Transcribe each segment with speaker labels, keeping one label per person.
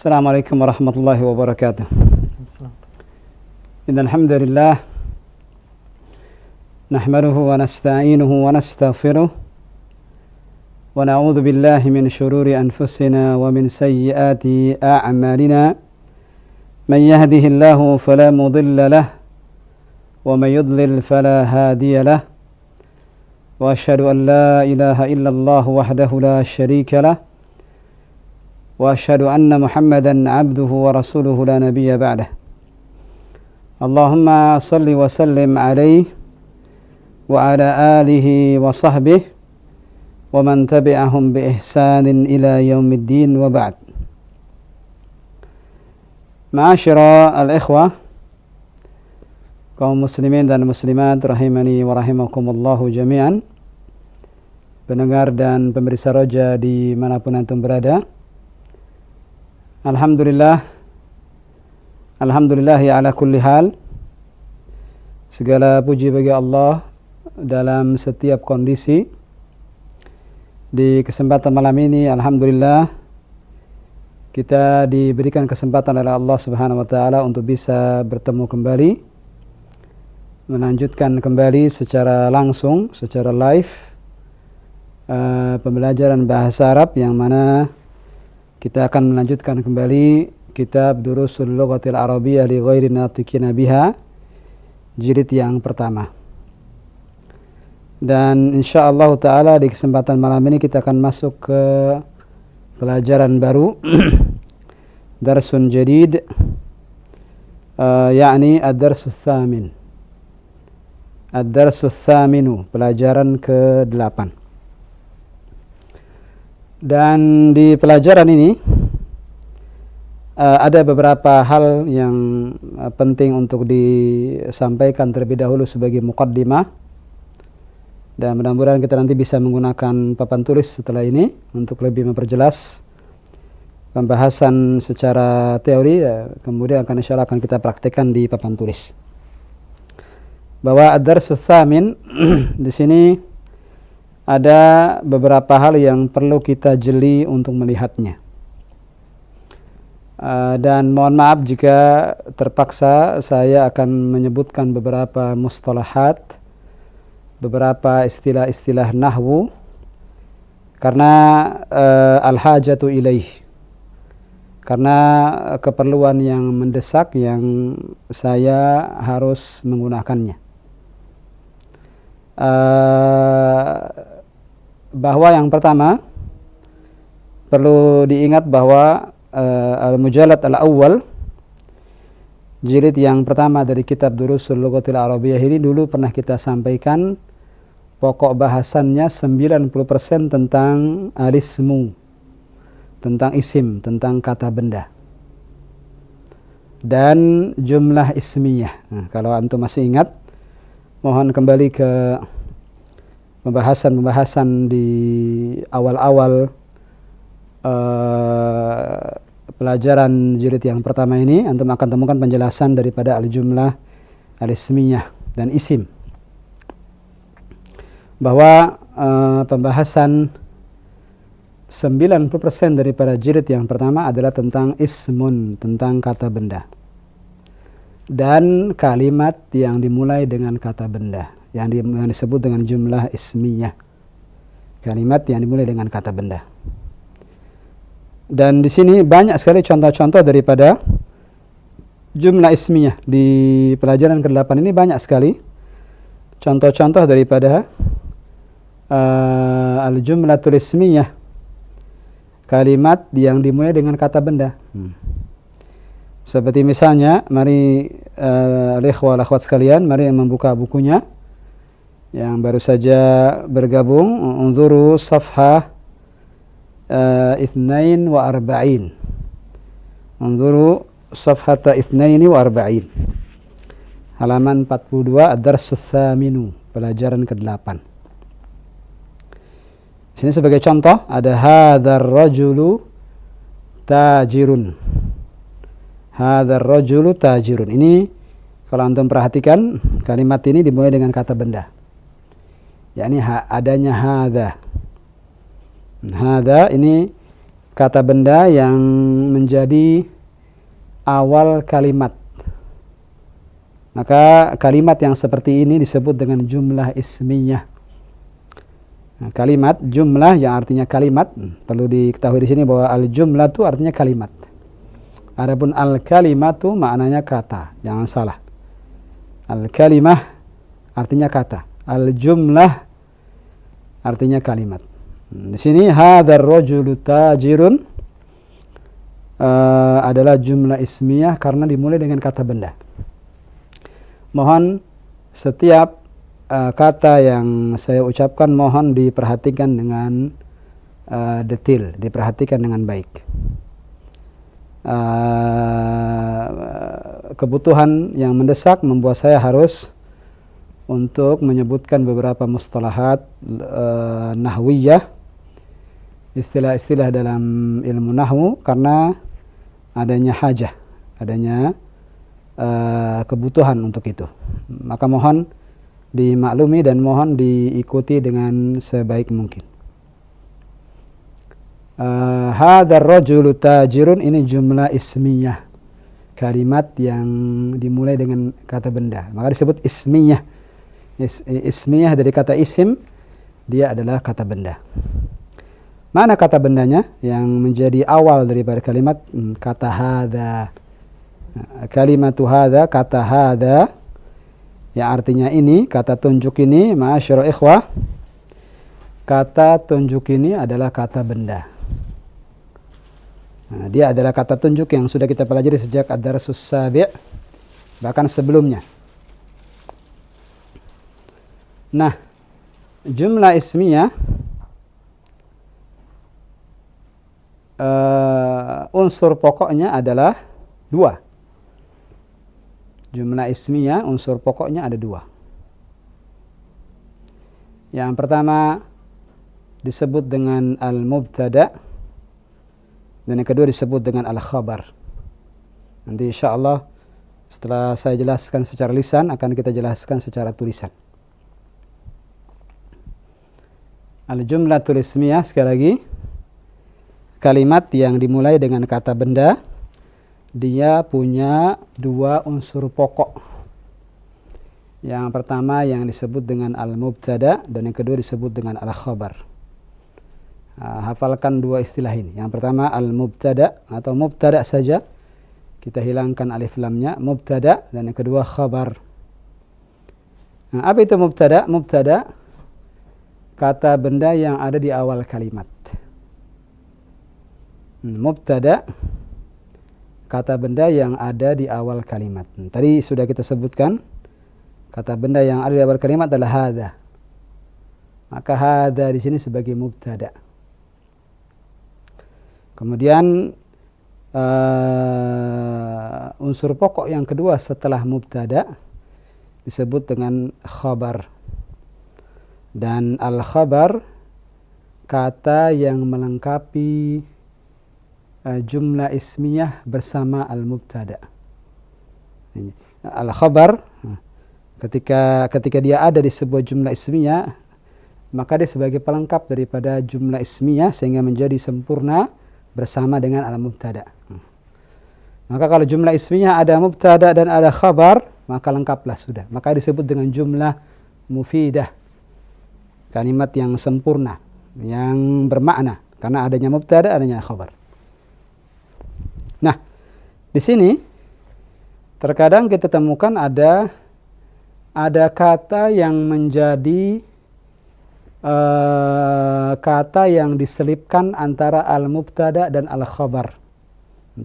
Speaker 1: السلام عليكم ورحمة الله وبركاته. إن الحمد لله نحمده ونستعينه ونستغفره ونعوذ بالله من شرور أنفسنا ومن سيئات أعمالنا. من يهده الله فلا مضل له ومن يضلل فلا هادي له وأشهد أن لا إله إلا الله وحده لا شريك له وأشهد أن محمدا عبده ورسوله لا نبي بعده. اللهم صل وسلم عليه وعلى آله وصحبه ومن تبعهم بإحسان إلى يوم الدين وبعد. Ma'asyara al-ikhwah, kaum muslimin dan muslimat rahimani wa rahimakumullahu jami'an, pendengar dan pemirsa roja dimanapun antum berada. Alhamdulillah ya ala kulli hal. Segala puji bagi Allah dalam setiap kondisi. Di kesempatan malam ini alhamdulillah kita diberikan kesempatan oleh Allah Subhanahu wa taala untuk bisa bertemu kembali, melanjutkan kembali secara langsung, secara live pembelajaran bahasa Arab, yang mana kita akan melanjutkan kembali kitab Durusul Lughatil Arabiyyah li ghairi natiqina biha, jilid yang pertama. Dan insyaallah taala di kesempatan malam ini kita akan masuk ke pelajaran baru darsun jadid, yakni ad-darsus tsamin. Ad-darsus tsaminu, pelajaran ke-8. Dan di pelajaran ini ada beberapa hal yang penting untuk disampaikan terlebih dahulu sebagai muqaddimah, dan mudah-mudahan kita nanti bisa menggunakan papan tulis setelah ini untuk lebih memperjelas pembahasan secara teori, kemudian insyaallah akan kita praktekkan di papan tulis. Bahwa ad-darsus tsamin di sini ada beberapa hal yang perlu kita jeli untuk melihatnya. Dan mohon maaf jika terpaksa saya akan menyebutkan beberapa mustalahat, beberapa istilah-istilah nahwu, karena al-hajatu ilaih, karena keperluan yang mendesak yang saya harus menggunakannya. Bahwa yang pertama perlu diingat bahwa al-mujallad al-awwal, jilid yang pertama dari kitab Durusul Lughatil Arabiyyah ini, dulu pernah kita sampaikan pokok bahasannya 90% tentang al-ismu, tentang isim, tentang kata benda, dan jumlah ismiyah. Nah, kalau antum masih ingat, mohon kembali ke pembahasan di awal-awal pelajaran jilid yang pertama ini. Antum akan temukan penjelasan daripada al-jumlah, al-ismiyah, dan isim. Bahwa pembahasan 90% daripada jilid yang pertama adalah tentang ismun, tentang kata benda, dan kalimat yang dimulai dengan kata benda, yang disebut dengan jumlah ismiyah, kalimat yang dimulai dengan kata benda. Dan di sini banyak sekali contoh-contoh daripada jumlah ismiyah. Di pelajaran ke-8 ini banyak sekali contoh-contoh daripada al-jumlatul ismiyah, kalimat yang dimulai dengan kata benda. Seperti misalnya, mari al-ikhwah al-akhwat sekalian, mari membuka bukunya yang baru saja bergabung. Unzuru safhah 42. Unzuru safhata 42, halaman 42, ad-darsus tsaminu, pelajaran ke-8. Sini sebagai contoh ada hadzal rajulu tajirun. Hadzal rajulu tajirun. Ini kalau antum perhatikan, kalimat ini dimulai dengan kata benda, yakni adanya hadza. Hadza ini kata benda yang menjadi awal kalimat. Maka kalimat yang seperti ini disebut dengan jumlah ismiyah. Nah, kalimat jumlah yang artinya kalimat, perlu diketahui di sini bahwa al-jumlah itu artinya kalimat. Adapun al-kalimatu maknanya kata, jangan salah. Al-kalimah artinya kata, al-jumlah artinya kalimat. Di sini hadzal rajulu tajirun adalah jumlah ismiyah karena dimulai dengan kata benda. Mohon setiap kata yang saya ucapkan mohon diperhatikan dengan detail, diperhatikan dengan baik. Kebutuhan yang mendesak membuat saya harus untuk menyebutkan beberapa mustalahat nahwiyah, istilah-istilah dalam ilmu nahwu, karena adanya hajah, adanya kebutuhan untuk itu. Maka mohon dimaklumi dan mohon diikuti dengan sebaik mungkin. Hadzal rajulu tajirun, ini jumlah ismiyah, kalimat yang dimulai dengan kata benda, maka disebut ismiyah. Ismiyah dari kata isim, dia adalah kata benda. Mana kata bendanya yang menjadi awal daripada kalimat? Kata hadza. Kalimatu hadza, kata hadza yang artinya ini, kata tunjuk ini. Ma'asyiral ikhwah, kata tunjuk ini adalah kata benda. Nah, dia adalah kata tunjuk yang sudah kita pelajari sejak ad-darsus sabi', bahkan sebelumnya. Nah, jumlah ismiyah unsur pokoknya adalah dua. Jumlah ismiyah unsur pokoknya ada dua. Yang pertama disebut dengan al-mubtada, dan yang kedua disebut dengan al-khabar. Nanti insyaallah setelah saya jelaskan secara lisan akan kita jelaskan secara tulisan. Al-jumlatul ismiyah, sekali lagi, kalimat yang dimulai dengan kata benda, dia punya dua unsur pokok. Yang pertama yang disebut dengan al-mubtada, dan yang kedua disebut dengan al-khabar. Hafalkan dua istilah ini. Yang pertama al-mubtada atau mubtada saja, kita hilangkan alif lamnya, mubtada, dan yang kedua khabar. Nah, apa itu mubtada? Mubtada kata benda yang ada di awal kalimat. Mubtada kata benda yang ada di awal kalimat. Tadi sudah kita sebutkan, kata benda yang ada di awal kalimat adalah hadza. Maka hadza di sini sebagai mubtada. Kemudian unsur pokok yang kedua setelah mubtada disebut dengan khabar. Dan al-khabar kata yang melengkapi jumlah ismiyah bersama al-mubtada. Al-khabar ketika dia ada di sebuah jumlah ismiyah, maka dia sebagai pelengkap daripada jumlah ismiyah sehingga menjadi sempurna bersama dengan al-mubtada. Maka kalau jumlah ismiyah ada mubtada dan ada khabar, maka lengkaplah sudah. Maka disebut dengan jumlah mufidah, kalimat yang sempurna, yang bermakna, karena adanya mubtada, adanya khabar. Nah, di sini terkadang kita temukan ada kata yang menjadi kata yang diselipkan antara al-mubtada dan al-khabar.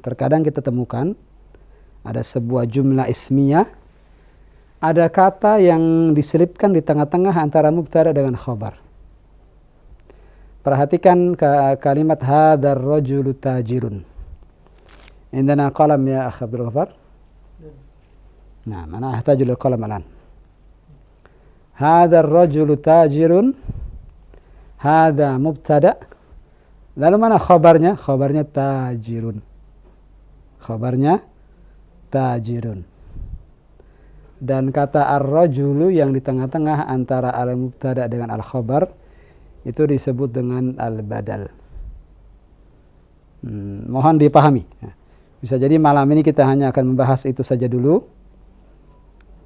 Speaker 1: Terkadang kita temukan ada sebuah jumlah ismiyah, ada kata yang diselipkan di tengah-tengah antara mubtada dengan khabar. Perhatikan kalimat hadzal rajulu tajirun. Indana qalam ya akhi Abdul Ghaffar. Nah, ana ahtaju lil qalam alan. Hadzal rajulu tajirun. Hadza mubtada. Lalu mana khabarnya? Khabarnya tajirun. Khabarnya tajirun. Dan kata ar-rajulu yang di tengah-tengah antara al-mubtada dengan al-khabar itu disebut dengan al-badal. Mohon dipahami. Bisa jadi malam ini kita hanya akan membahas itu saja dulu.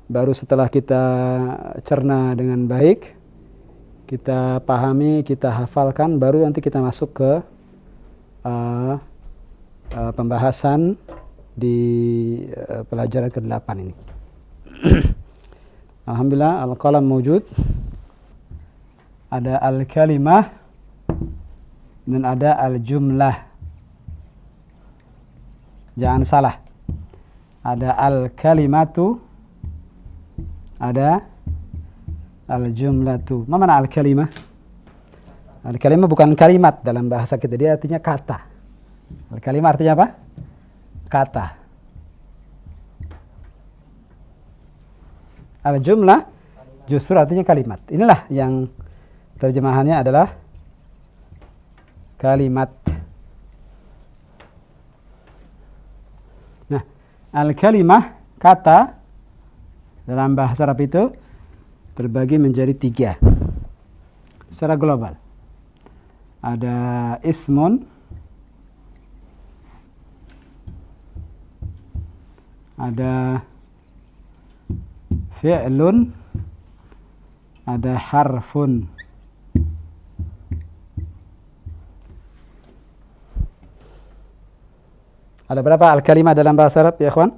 Speaker 1: Baru setelah kita cerna dengan baik, kita pahami, kita hafalkan, baru nanti kita masuk ke pembahasan di pelajaran ke-8 ini. Alhamdulillah, al-qalam mawjud. Ada al-kalimah dan ada al-jumlah. Jangan salah. Ada al-kalimatu, ada al-jumlatu. Apa mana al-kalimah? Al-kalimah bukan kalimat dalam bahasa kita, dia artinya kata. Al-kalimah artinya apa? Kata. Al-jumlah justru artinya kalimat. Inilah yang terjemahannya adalah kalimat. Nah, al-kalimah, kata, dalam bahasa Arab itu terbagi menjadi 3 secara global. Ada ismun, ada fi'lun, ada harfun. Ada berapa al-kalimah dalam bahasa Arab ya ikhwan?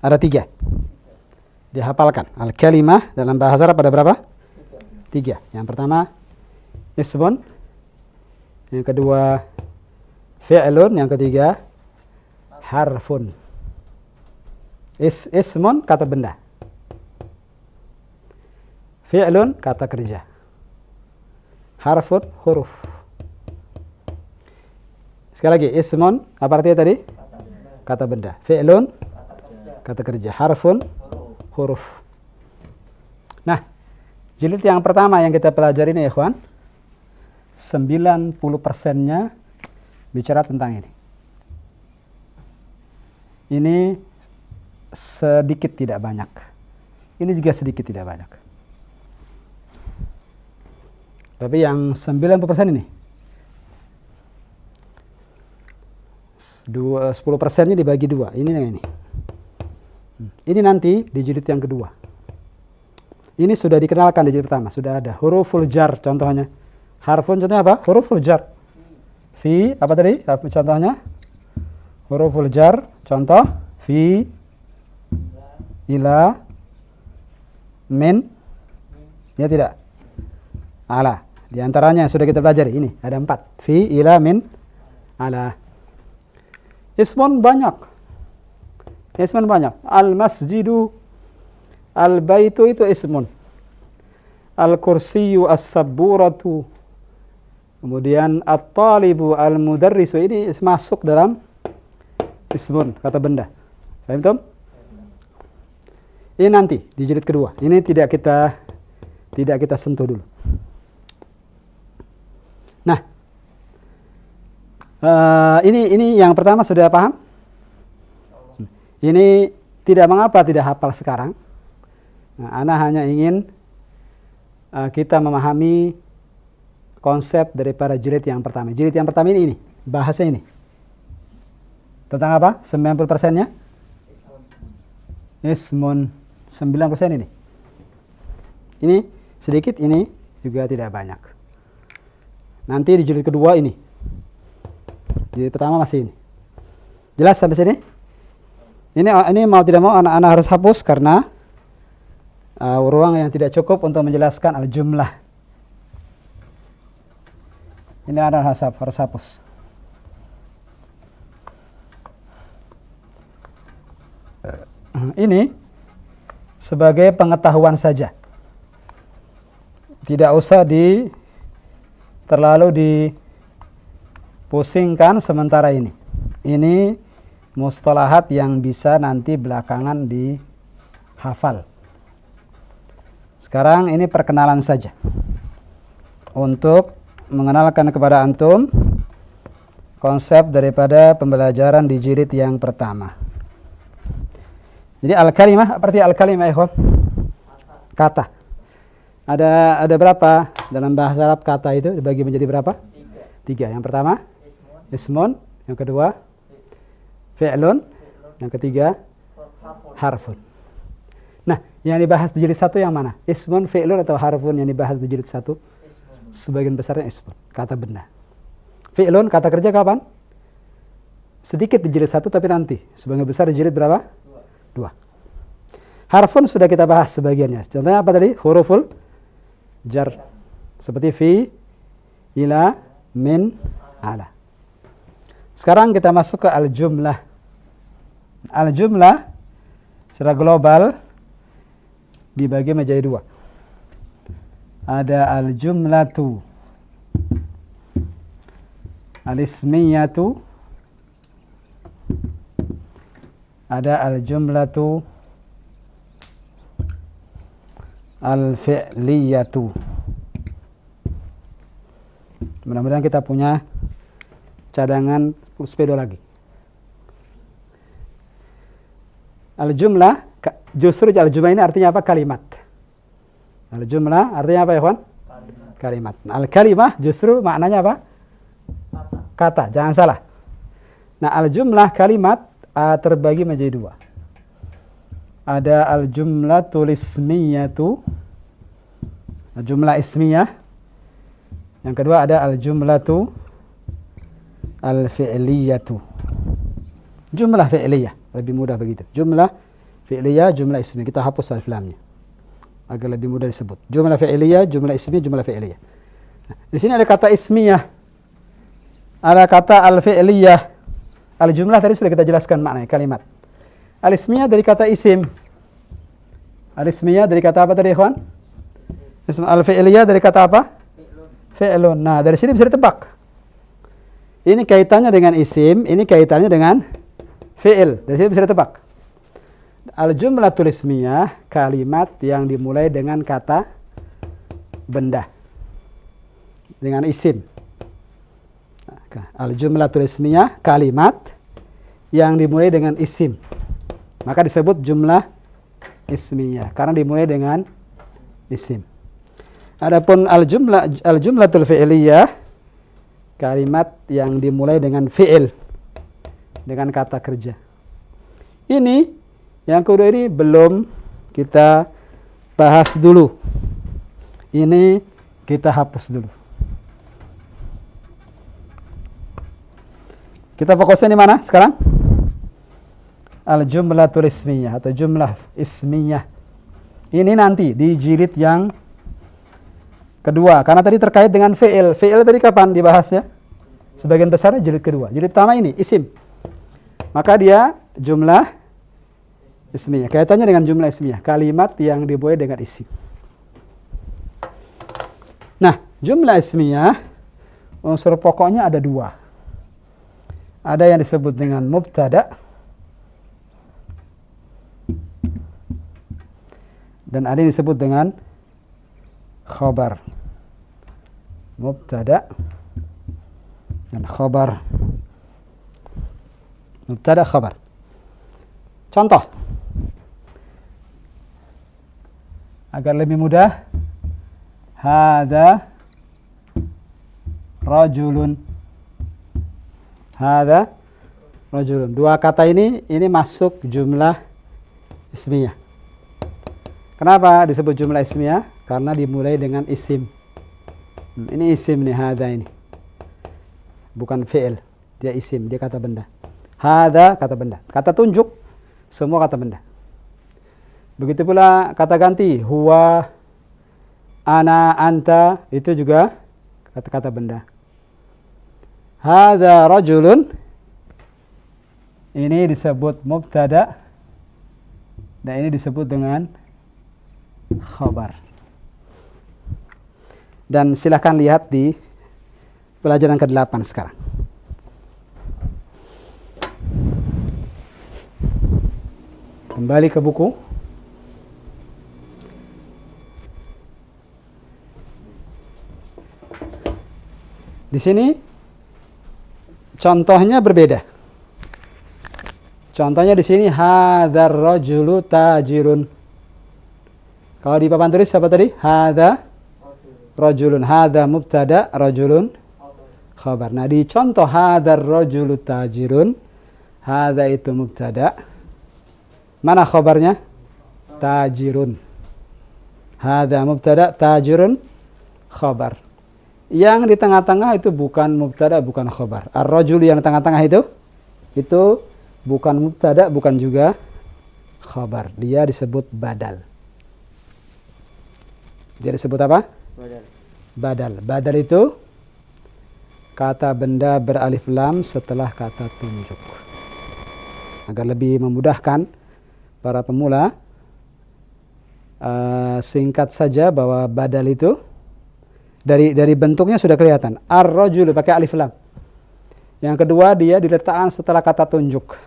Speaker 1: Ada 3. Dihafalkan. Al-kalimah dalam bahasa Arab ada berapa? 3. Yang pertama ismun, yang kedua fi'lun, yang ketiga harfun. Ismun kata benda. Fi'lun kata kerja. Harfun huruf. Sekali lagi, ismun apa artinya tadi? Kata benda. Fi'lun kata kerja. Harfun huruf. Nah, jilid yang pertama yang kita pelajari ini ya ikhwan, 90%-nya bicara tentang ini. Ini sedikit tidak banyak. Ini juga sedikit tidak banyak. Tapi yang 90% ini, 10%-nya dibagi 2. Ini dengan ini. Ini nanti di jilid yang kedua. Ini sudah dikenalkan di jilid pertama. Sudah ada huruful jar contohnya. Harfun contohnya apa? Huruful jar. Fi, apa tadi? Contohnya? Huruful jar. Contoh. Fi, ila, min. Ya tidak? Ala. Di antaranya yang sudah kita pelajari. Ini ada 4. Fi, ila, min, ala. Ismun banyak. Ismun banyak. Al-masjidu, al-baitu itu ismun. Al-kursiyu, as-sabburatu. Kemudian at-talibu, al-mudarrisu. Ini masuk dalam ismun, kata benda. Paham Tom? Ini nanti di jilid kedua. Ini tidak kita sentuh dulu. Nah, ini yang pertama sudah paham? Ini tidak mengapa tidak hafal sekarang. Nah, Ana hanya ingin kita memahami konsep daripada jilid yang pertama. Jilid yang pertama ini bahasanya ini. Tentang apa? 90%-nya? Ismun. 9% ini. Ini sedikit, ini juga tidak banyak. Nanti di jilid kedua ini. Jilid pertama masih ini. Jelas sampai sini? Ini mau tidak mau anak-anak harus hapus karena ruang yang tidak cukup untuk menjelaskan al-jumlah. Ini anak harus hapus. Ini sebagai pengetahuan saja. Tidak usah terlalu dipusingkan sementara ini. Ini mustalahat yang bisa nanti belakangan dihafal. Sekarang ini perkenalan saja. Untuk mengenalkan kepada antum konsep daripada pembelajaran di jilid yang pertama. Jadi al-kalimah, apa arti al-kalimah ikhwan? Kata. Ada berapa dalam bahasa Arab kata itu dibagi menjadi berapa? 3. Yang pertama? ismun, yang kedua fi'lun, yang ketiga harfun. Nah, yang dibahas di jilid 1 yang mana? Ismun, fi'lun atau harfun yang dibahas di jilid 1? Sebagian besarnya ismun, kata benda. Fi'lun, kata kerja kapan? Sedikit di jilid 1 tapi nanti. Sebagian besar di jilid berapa? 2. Harfun sudah kita bahas sebagiannya. Contohnya apa tadi? Huruful jar. Seperti fi, ila, min, ala. Sekarang kita masuk ke al-jumlah. Al-jumlah secara global dibagi menjadi 2. Ada al-jumlatu al-ismiyatu, ada al-jumlatu al-fi'liyatu. Mudah-mudahan kita punya cadangan pulspedo lagi. Al-jumlah, justru al-jumlah ini artinya apa? Kalimat. Al-jumlah artinya apa ya, kawan? Kalimat. Al-kalimah justru maknanya apa? Kata, jangan salah. Nah, al-jumlah kalimat terbagi menjadi 2. Ada al-jumlatul ismiyatu, jumlah ismiyah. Yang kedua ada al-jumlatu al-fi'liyatu. Jumlah fi'liyah, lebih mudah begitu. Jumlah fi'liyah, jumlah ismiyah. Kita hapus alif lamnya agar lebih mudah disebut. Jumlah fi'liyah, jumlah ismiyah, jumlah fi'liyah. Nah, di sini ada kata ismiyah, ada kata al-fi'liyah. Al-jumlah tadi sudah kita jelaskan maknanya, kalimat. Al-ismiyah dari kata isim. Al-ismiyah dari kata apa tadi, ikhwan? Al-fi'liyah dari kata apa? Fi'lun. Nah, dari sini bisa ditebak. Ini kaitannya dengan isim, ini kaitannya dengan fi'il. Dari sini bisa ditebak. Al-jumlatul ismiyah, kalimat yang dimulai dengan kata benda. Dengan isim. Al-jumlatul ismiyah, kalimat yang dimulai dengan isim. Maka disebut jumlah ismiyah karena dimulai dengan isim. Adapun al-jumlatul fi'liyah, kalimat yang dimulai dengan fi'il, dengan kata kerja. Ini yang kedua ini belum kita bahas dulu. Ini kita hapus dulu. Kita fokusnya di mana sekarang? Al-jumlatul ismiyah atau jumlah ismiyah. Ini nanti di jilid yang kedua, karena tadi terkait dengan fi'il. Fi'il tadi kapan dibahasnya? Sebagian besarnya jilid kedua. Jilid pertama ini isim. Maka dia jumlah ismiyah. Kaitannya dengan jumlah ismiyah, kalimat yang dimulai dengan isim. Nah, jumlah ismiyah unsur pokoknya ada 2. Ada yang disebut dengan mubtada dan ada yang disebut dengan khabar. Mubtada dan khabar. Mubtada, khabar. Contoh agar lebih mudah. Hada rajulun. Hada rajulun. 2 kata ini masuk jumlah ismiyah. Kenapa disebut jumlah ismiyah? Karena dimulai dengan isim. Ini isim nih, hada ini. Bukan fi'il, dia isim, dia kata benda. Hada kata benda. Kata tunjuk, semua kata benda. Begitu pula kata ganti, huwa, ana, anta, itu juga kata-kata benda. Hada rajulun, ini disebut mubtada dan ini disebut dengan khabar. Dan silakan lihat di pelajaran ke-8 sekarang. Kembali ke buku. Di sini contohnya berbeda. Contohnya di sini hadzal rajulu tajirun. Kalau di papan tulis apa tadi? Hadza rajulun. Hadza mubtada, rajulun khabar. Nah, di contoh hadzal rajulu tajirun, hadza itu mubtada. Mana khabarnya? Tajirun. Hadza mubtada, tajirun khabar. Yang di tengah-tengah itu bukan mubtada, bukan khabar. Ar-rajul yang di tengah-tengah itu bukan mubtada, bukan juga khabar. Dia disebut badal. Dia disebut apa? Badal. Badal itu kata benda beralif lam setelah kata tunjuk. Agar lebih memudahkan para pemula, singkat saja bahwa badal itu dari bentuknya sudah kelihatan. Ar-rajul pakai alif lam. Yang kedua, dia diletakkan setelah kata tunjuk.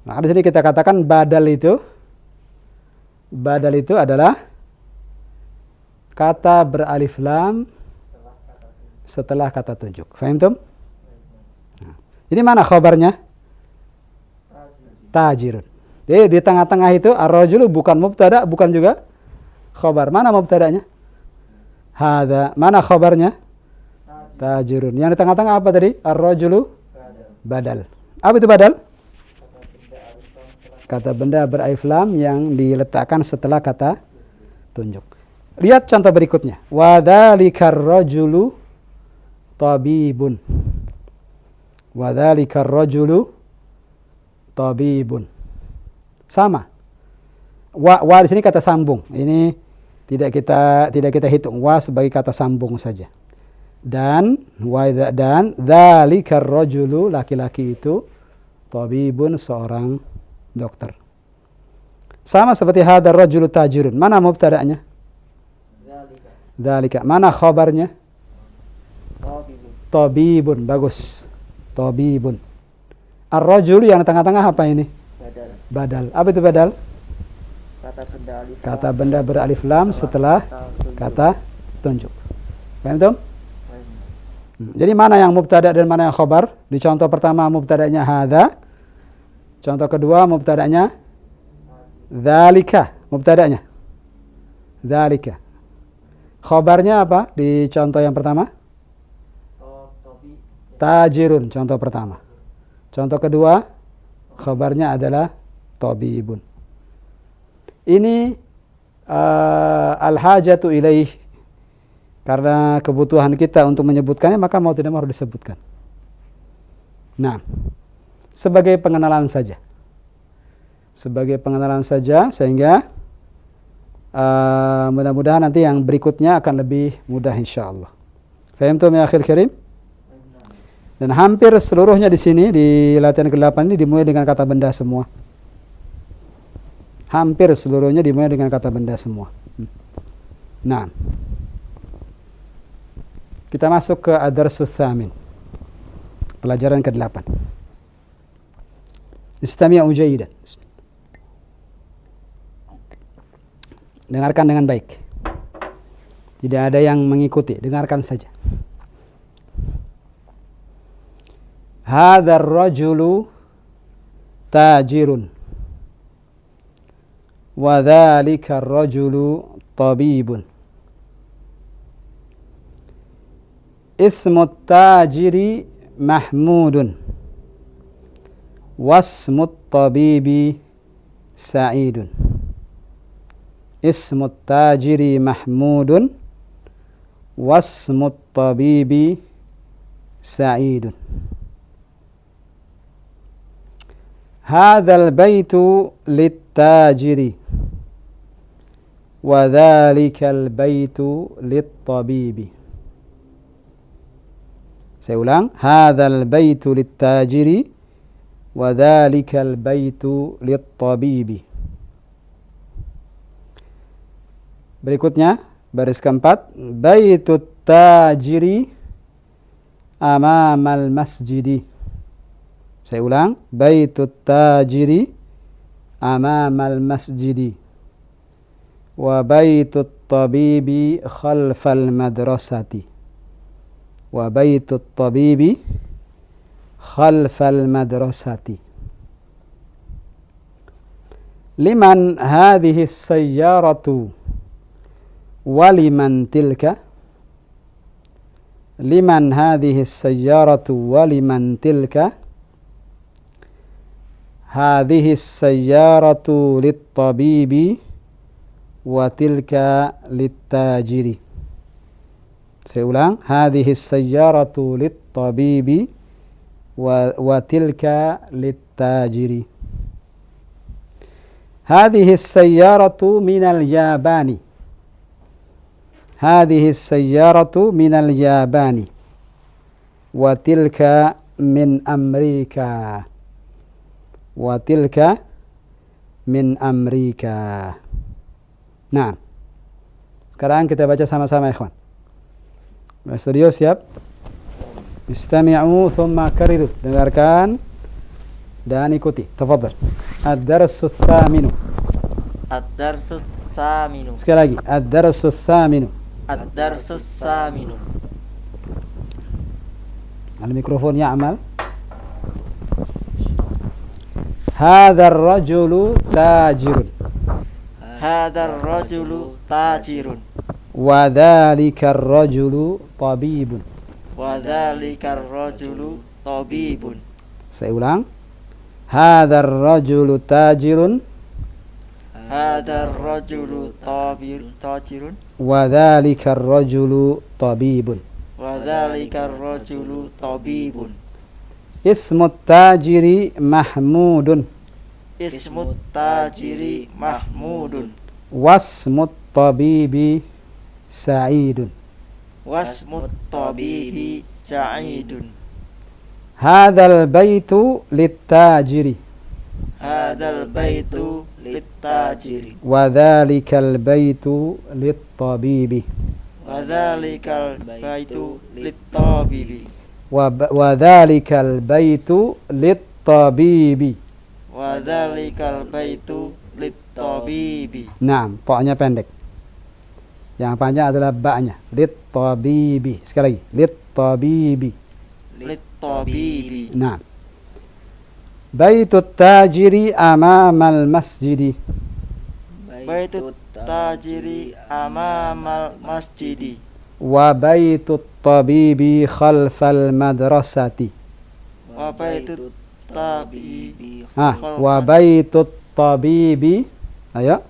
Speaker 1: Nah, di sini kita katakan badal itu adalah kata beralif lam setelah kata tunjuk. Faham tum? Nah, jadi mana khabarnya? Tajirun. Jadi di tengah-tengah itu ar-rajulu bukan mubtada, bukan juga khabar. Mana mubtadanya? Hadza. Mana khabarnya? Tajirun. Yang di tengah-tengah apa tadi? Ar-rajulu badal. Apa itu badal? Kata benda beralif lam yang diletakkan setelah kata tunjuk. Lihat contoh berikutnya. Wa dzalikar rajulu tabibun. Wa dzalikar rajulu tabibun. Sama. Wa di sini kata sambung. Ini tidak kita hitung. Wa sebagai kata sambung saja. Dan dzalikar rajulu, laki-laki itu, tabibun, seorang dokter. Sama seperti hadzal rajulu tajirun. Mana mubtada'nya? Dzalika. Mana khabarnya? Tabibun. Bagus. Tabibun. Ar-rajul yang di tengah-tengah apa ini? Badal. Apa itu badal? Kata benda beralif lam setelah kata tunjuk. Paham tuh? Jadi mana yang mubtada dan mana yang khabar? Di contoh pertama mubtadanya hadza. Contoh kedua mubtadanya dzalika. Mubtadanya dzalika. Khabarnya apa di contoh yang pertama? Tajirun, contoh pertama. Contoh kedua, khabarnya adalah tabibun. Ini al-hajatu ilaih. Karena kebutuhan kita untuk menyebutkannya, maka mau tidak mau harus disebutkan. Nah, sebagai pengenalan saja. Sebagai pengenalan saja, sehingga mudah-mudahan nanti yang berikutnya akan lebih mudah insyaAllah. Fahimtum ya akhil karim? Dan hampir seluruhnya di sini, di latihan ke-8 ini dimulai dengan kata benda semua. Hampir seluruhnya dimulai dengan kata benda semua. Nah, kita masuk ke ad-darsus tsamin. Pelajaran ke-8. Istami'u jayyidan. Dengarkan dengan baik. Tidak ada yang mengikuti, dengarkan saja. Hadzal rajulu tajirun. Wa dzalika ar-rajulu tabibun. Ismu tajiri mahmudun. Wasmu tabibi sa'idun. Ismu tajiri mahmudun. Wasmu tabibi sa'idun. Hadzal baitu lit-tajiri. Wa dzalikal baitu lit-tabibi. Saya ulang, hadzal baitu lit-tajiri wa dzalikal baitu lit-tabibi. Berikutnya, baris keempat, baitut tajiri amamal masjidi. Saya ulang, baitut tajiri amamal masjidi. Wa baitut tabibi khalfal madrasati. Wa baitut tabibi khalfal madrasati. Liman hadhihi sayyaratu waliman tilka. liman hadhihi as-sayyaratu wa liman tilka. Hadhihi as-sayyaratu lit-tabibi wa tilka lit-tajiri. Saya ulang, hadhihi as-sayyaratu lit-tabibi wa tilka lit-tajiri. Hadhihi as-sayyaratu minal yabani. Hadhihi as-sayyaratu minal yabani wa tilka min Amerika. Wa tilka min Amerika. Nah, sekarang kita baca sama-sama ikhwan. Studio siap? Istami'u thumma kariru. Dengarkan dan ikuti. Tafadhal. Ad-darsu tsaminu.
Speaker 2: Ad-darsu tsaminu.
Speaker 1: Sekali lagi. Ad-darsu tsaminu.
Speaker 2: Ad-darsu tsaminu.
Speaker 1: Al-mikrofon ya'mal. Hadha ar-rajulu tajirun.
Speaker 2: Hadha ar-rajulu tajirun.
Speaker 1: Wa dhalika ar-rajulu tabibun.
Speaker 2: Wa dhalika ar-rajulu tabibun.
Speaker 1: Saya ulang. Hadha ar-rajulu tajirun.
Speaker 2: Hadha ar-rajulu tajirun.
Speaker 1: Wa dhalika ar-rajulu tabibun.
Speaker 2: Wa dhalika ar-rajulu tabibun.
Speaker 1: Ismu tajiri Mahmudun.
Speaker 2: Ismu tajiri Mahmudun.
Speaker 1: Wasmu tabibi Sa'idun.
Speaker 2: Wasmu tabibi Sa'idun.
Speaker 1: Hadzal baitu lit-tajiri.
Speaker 2: Hadzal baitu lit-tajiri.
Speaker 1: Wa dhalikal baitu lit-tabibi.
Speaker 2: Wa dhalikal baitu lit-tabibi.
Speaker 1: Wa dhalikal baitu lit-tabibi.
Speaker 2: Wa dhalikal baitu lit-tabibi.
Speaker 1: Naam, ta-nya pendek. Yang panjang adalah ba-nya. Lit-tabibi. Sekali lagi. Lit-tabibi.
Speaker 2: Lit-tabibi.
Speaker 1: Naam. Baitut tajiri amamal masjidi.
Speaker 2: Baitut tajiri amamal masjidi.
Speaker 1: Wa baitut tabibi khalfal madrasati.
Speaker 2: Wa baitut tabibi.
Speaker 1: Wa baitut tabibi. Ayo.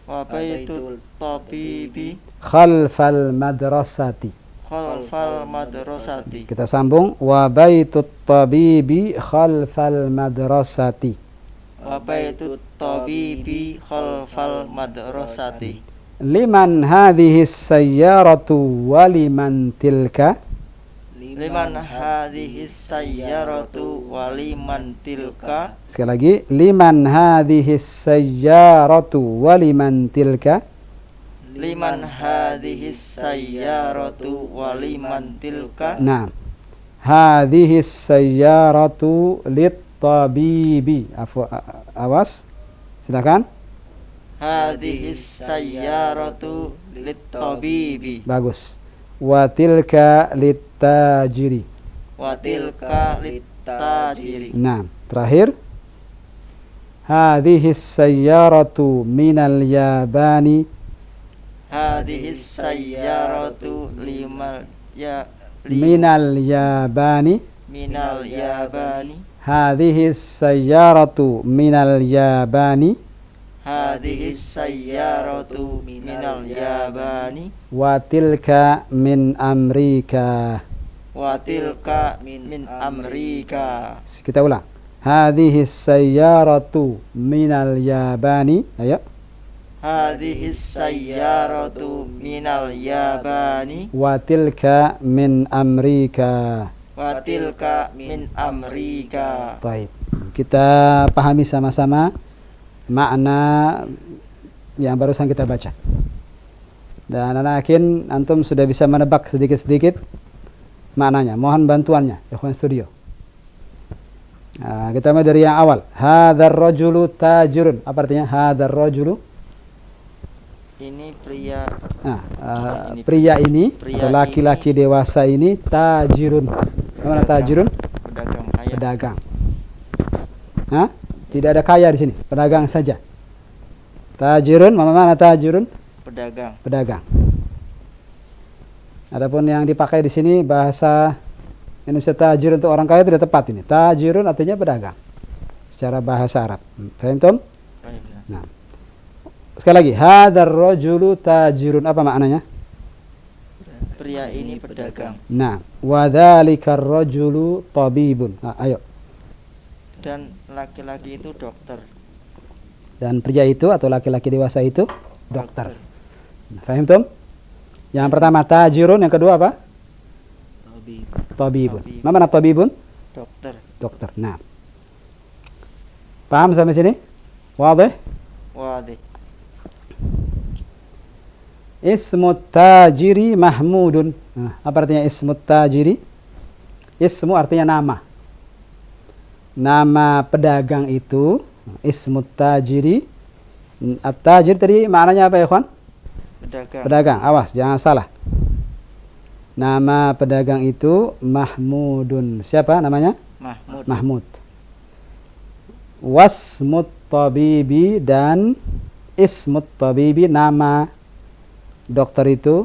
Speaker 2: Wa baitut tabibi
Speaker 1: Khalfal madrasati.
Speaker 2: khalfal madrasati.
Speaker 1: Kita sambung. Wa baitut tabibi khalfal madrasati.
Speaker 2: Wa baitut tabibi khalfal madrasati.
Speaker 1: Liman hadhihi sayyaratu wa liman tilka.
Speaker 2: Liman hadhihi sayyaratu wa liman tilka.
Speaker 1: Sekali lagi. Liman hadhihi sayyaratu wa liman tilka.
Speaker 2: Liman hadhihi sayyaratu wa liman tilka.
Speaker 1: Nah, hadhihi sayyaratu lit-tabibi. Awas. Silakan.
Speaker 2: Hadhihi sayyaratu lit-tabibi.
Speaker 1: Bagus. Wa tilka lit-tajiri.
Speaker 2: Wa tilka lit-tajiri.
Speaker 1: Nah, terakhir. Hadhihi sayyaratu minal yabani.
Speaker 2: Hadhihi sayyaratu minal
Speaker 1: yabani.
Speaker 2: Minal yabani.
Speaker 1: Hadhihi sayyaratu minal yabani.
Speaker 2: Hadhihi sayyaratu minal yabani.
Speaker 1: Wa tilka min Amerika.
Speaker 2: Wa tilka min Amerika.
Speaker 1: Kita ulang. Hadhihi sayyaratu minal yabani. Ayo.
Speaker 2: Hadhihi sayyaratu minal yabani.
Speaker 1: Wa tilka min Amerika.
Speaker 2: Wa tilka min Amerika.
Speaker 1: Baik. Kita pahami sama-sama makna yang barusan kita baca. Dan anak yakin antum sudah bisa menebak sedikit-sedikit maknanya. Mohon bantuannya, ikhwan studio. Nah, kita mulai dari yang awal. Hadzal rajulu tajirun. Apa artinya hadzal rajulu?
Speaker 2: Ini pria.
Speaker 1: Nah, pria ini atau laki-laki dewasa ini tajirun. Mana tajirun?
Speaker 2: Pedagang kaya.
Speaker 1: Pedagang. Hah? Tidak ada kaya di sini, pedagang saja. Tajirun, mana tajirun?
Speaker 2: Pedagang.
Speaker 1: Pedagang. Adapun yang dipakai di sini bahasa Indonesia tajir untuk orang kaya tidak tepat ini. Tajirun artinya pedagang secara bahasa Arab. Paham Tom?
Speaker 2: Baik, nah.
Speaker 1: Nah. Sekali lagi, hadzal rajulu tajirun, apa maknanya?
Speaker 2: Pria ini pedagang.
Speaker 1: Nah, wa dzalikar rajulu tabibun. Nah, ayo.
Speaker 2: Dan laki-laki itu dokter.
Speaker 1: Dan pria itu atau laki-laki dewasa itu dokter. Paham Tom? Yang pertama tajirun, yang kedua apa? Tabibun.
Speaker 2: Tabib.
Speaker 1: Mana tabibun?
Speaker 2: Dokter.
Speaker 1: Dokter. Nah. Paham sampai sini? Wadih?
Speaker 2: Wadih.
Speaker 1: Ismut tajiri mahmudun. Nah, apa artinya ismut tajiri? Ismu artinya nama. Nama pedagang itu ismut tajiri. At-tajir tadi maknanya apa ya, kawan?
Speaker 2: Pedagang.
Speaker 1: Pedagang. Awas, jangan salah. Nama pedagang itu Mahmudun. Siapa namanya?
Speaker 2: Mahmud.
Speaker 1: Mahmud. Wasmut tabibi dan ismut tabibi, nama dokter itu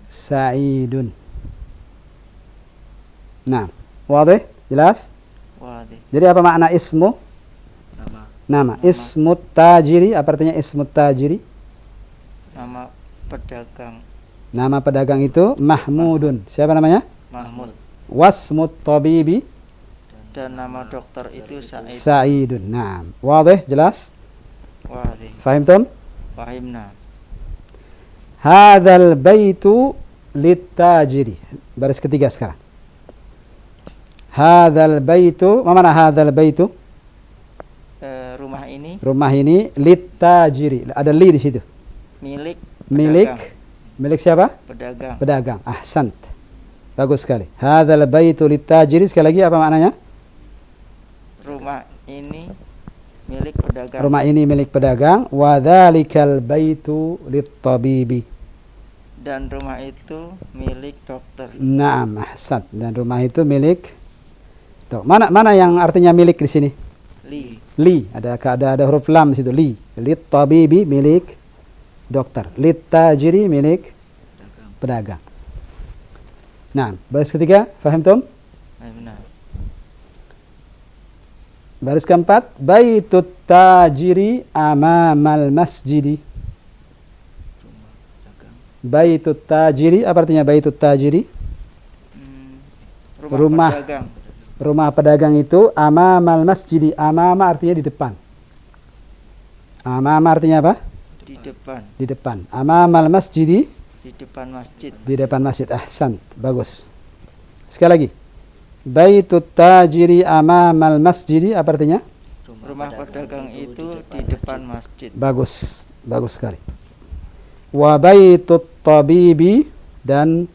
Speaker 1: Sa'idun. Nah, wadih? Jelas?
Speaker 2: Wadih.
Speaker 1: Jadi apa makna ismu? Nama. Ismut tajiri, apa artinya ismut tajiri?
Speaker 2: Nama pedagang.
Speaker 1: Nama pedagang itu Mahmudun. Siapa namanya?
Speaker 2: Mahmud.
Speaker 1: Wasmut tabibi
Speaker 2: Dan nama dokter itu Said.
Speaker 1: Sa'idun. Nah, wadih? Jelas?
Speaker 2: Wadih.
Speaker 1: Fahim Tom?
Speaker 2: Fahimna.
Speaker 1: Hadzal baitu litajiri. Baris ketiga sekarang. Hadzal baitu, mana hadzal baitu?
Speaker 2: Rumah ini
Speaker 1: Rumah ini litajiri. Ada li di situ.
Speaker 2: milik
Speaker 1: Milik
Speaker 2: pedagang.
Speaker 1: milik siapa?
Speaker 2: Pedagang.
Speaker 1: Pedagang. Ahsant. Bagus sekali. Hadzal baitu litajiri. Sekali lagi apa maknanya?
Speaker 2: Rumah ini milik pedagang.
Speaker 1: Rumah ini milik pedagang. Wa dzalikal baitu littabibi.
Speaker 2: Dan rumah itu milik dokter.
Speaker 1: Naam, ahsant. Dan rumah itu milik mana yang artinya milik di sini?
Speaker 2: Li.
Speaker 1: Li, ada huruf lam di situ, li. Lit tabibi milik dokter. Lit tajiri milik pedagang. Nah, baris ketiga, faham Tom?
Speaker 2: Benar.
Speaker 1: Baris keempat, baitut tajiri amamal masjidi. Baitut tajiri, apa artinya baitut tajiri? Rumah.
Speaker 2: Pedagang.
Speaker 1: Rumah pedagang itu amamal masjidi. Amama artinya di depan. Amama artinya apa?
Speaker 2: Di depan.
Speaker 1: Di depan. Amamal masjidi,
Speaker 2: Di depan masjid.
Speaker 1: di depan masjid. Ahsan, bagus. Sekali lagi. Baitut tajiri amamal masjidi, apa artinya?
Speaker 2: Rumah pedagang itu di depan masjid.
Speaker 1: Bagus, bagus sekali. Wa baitut tabibi, dan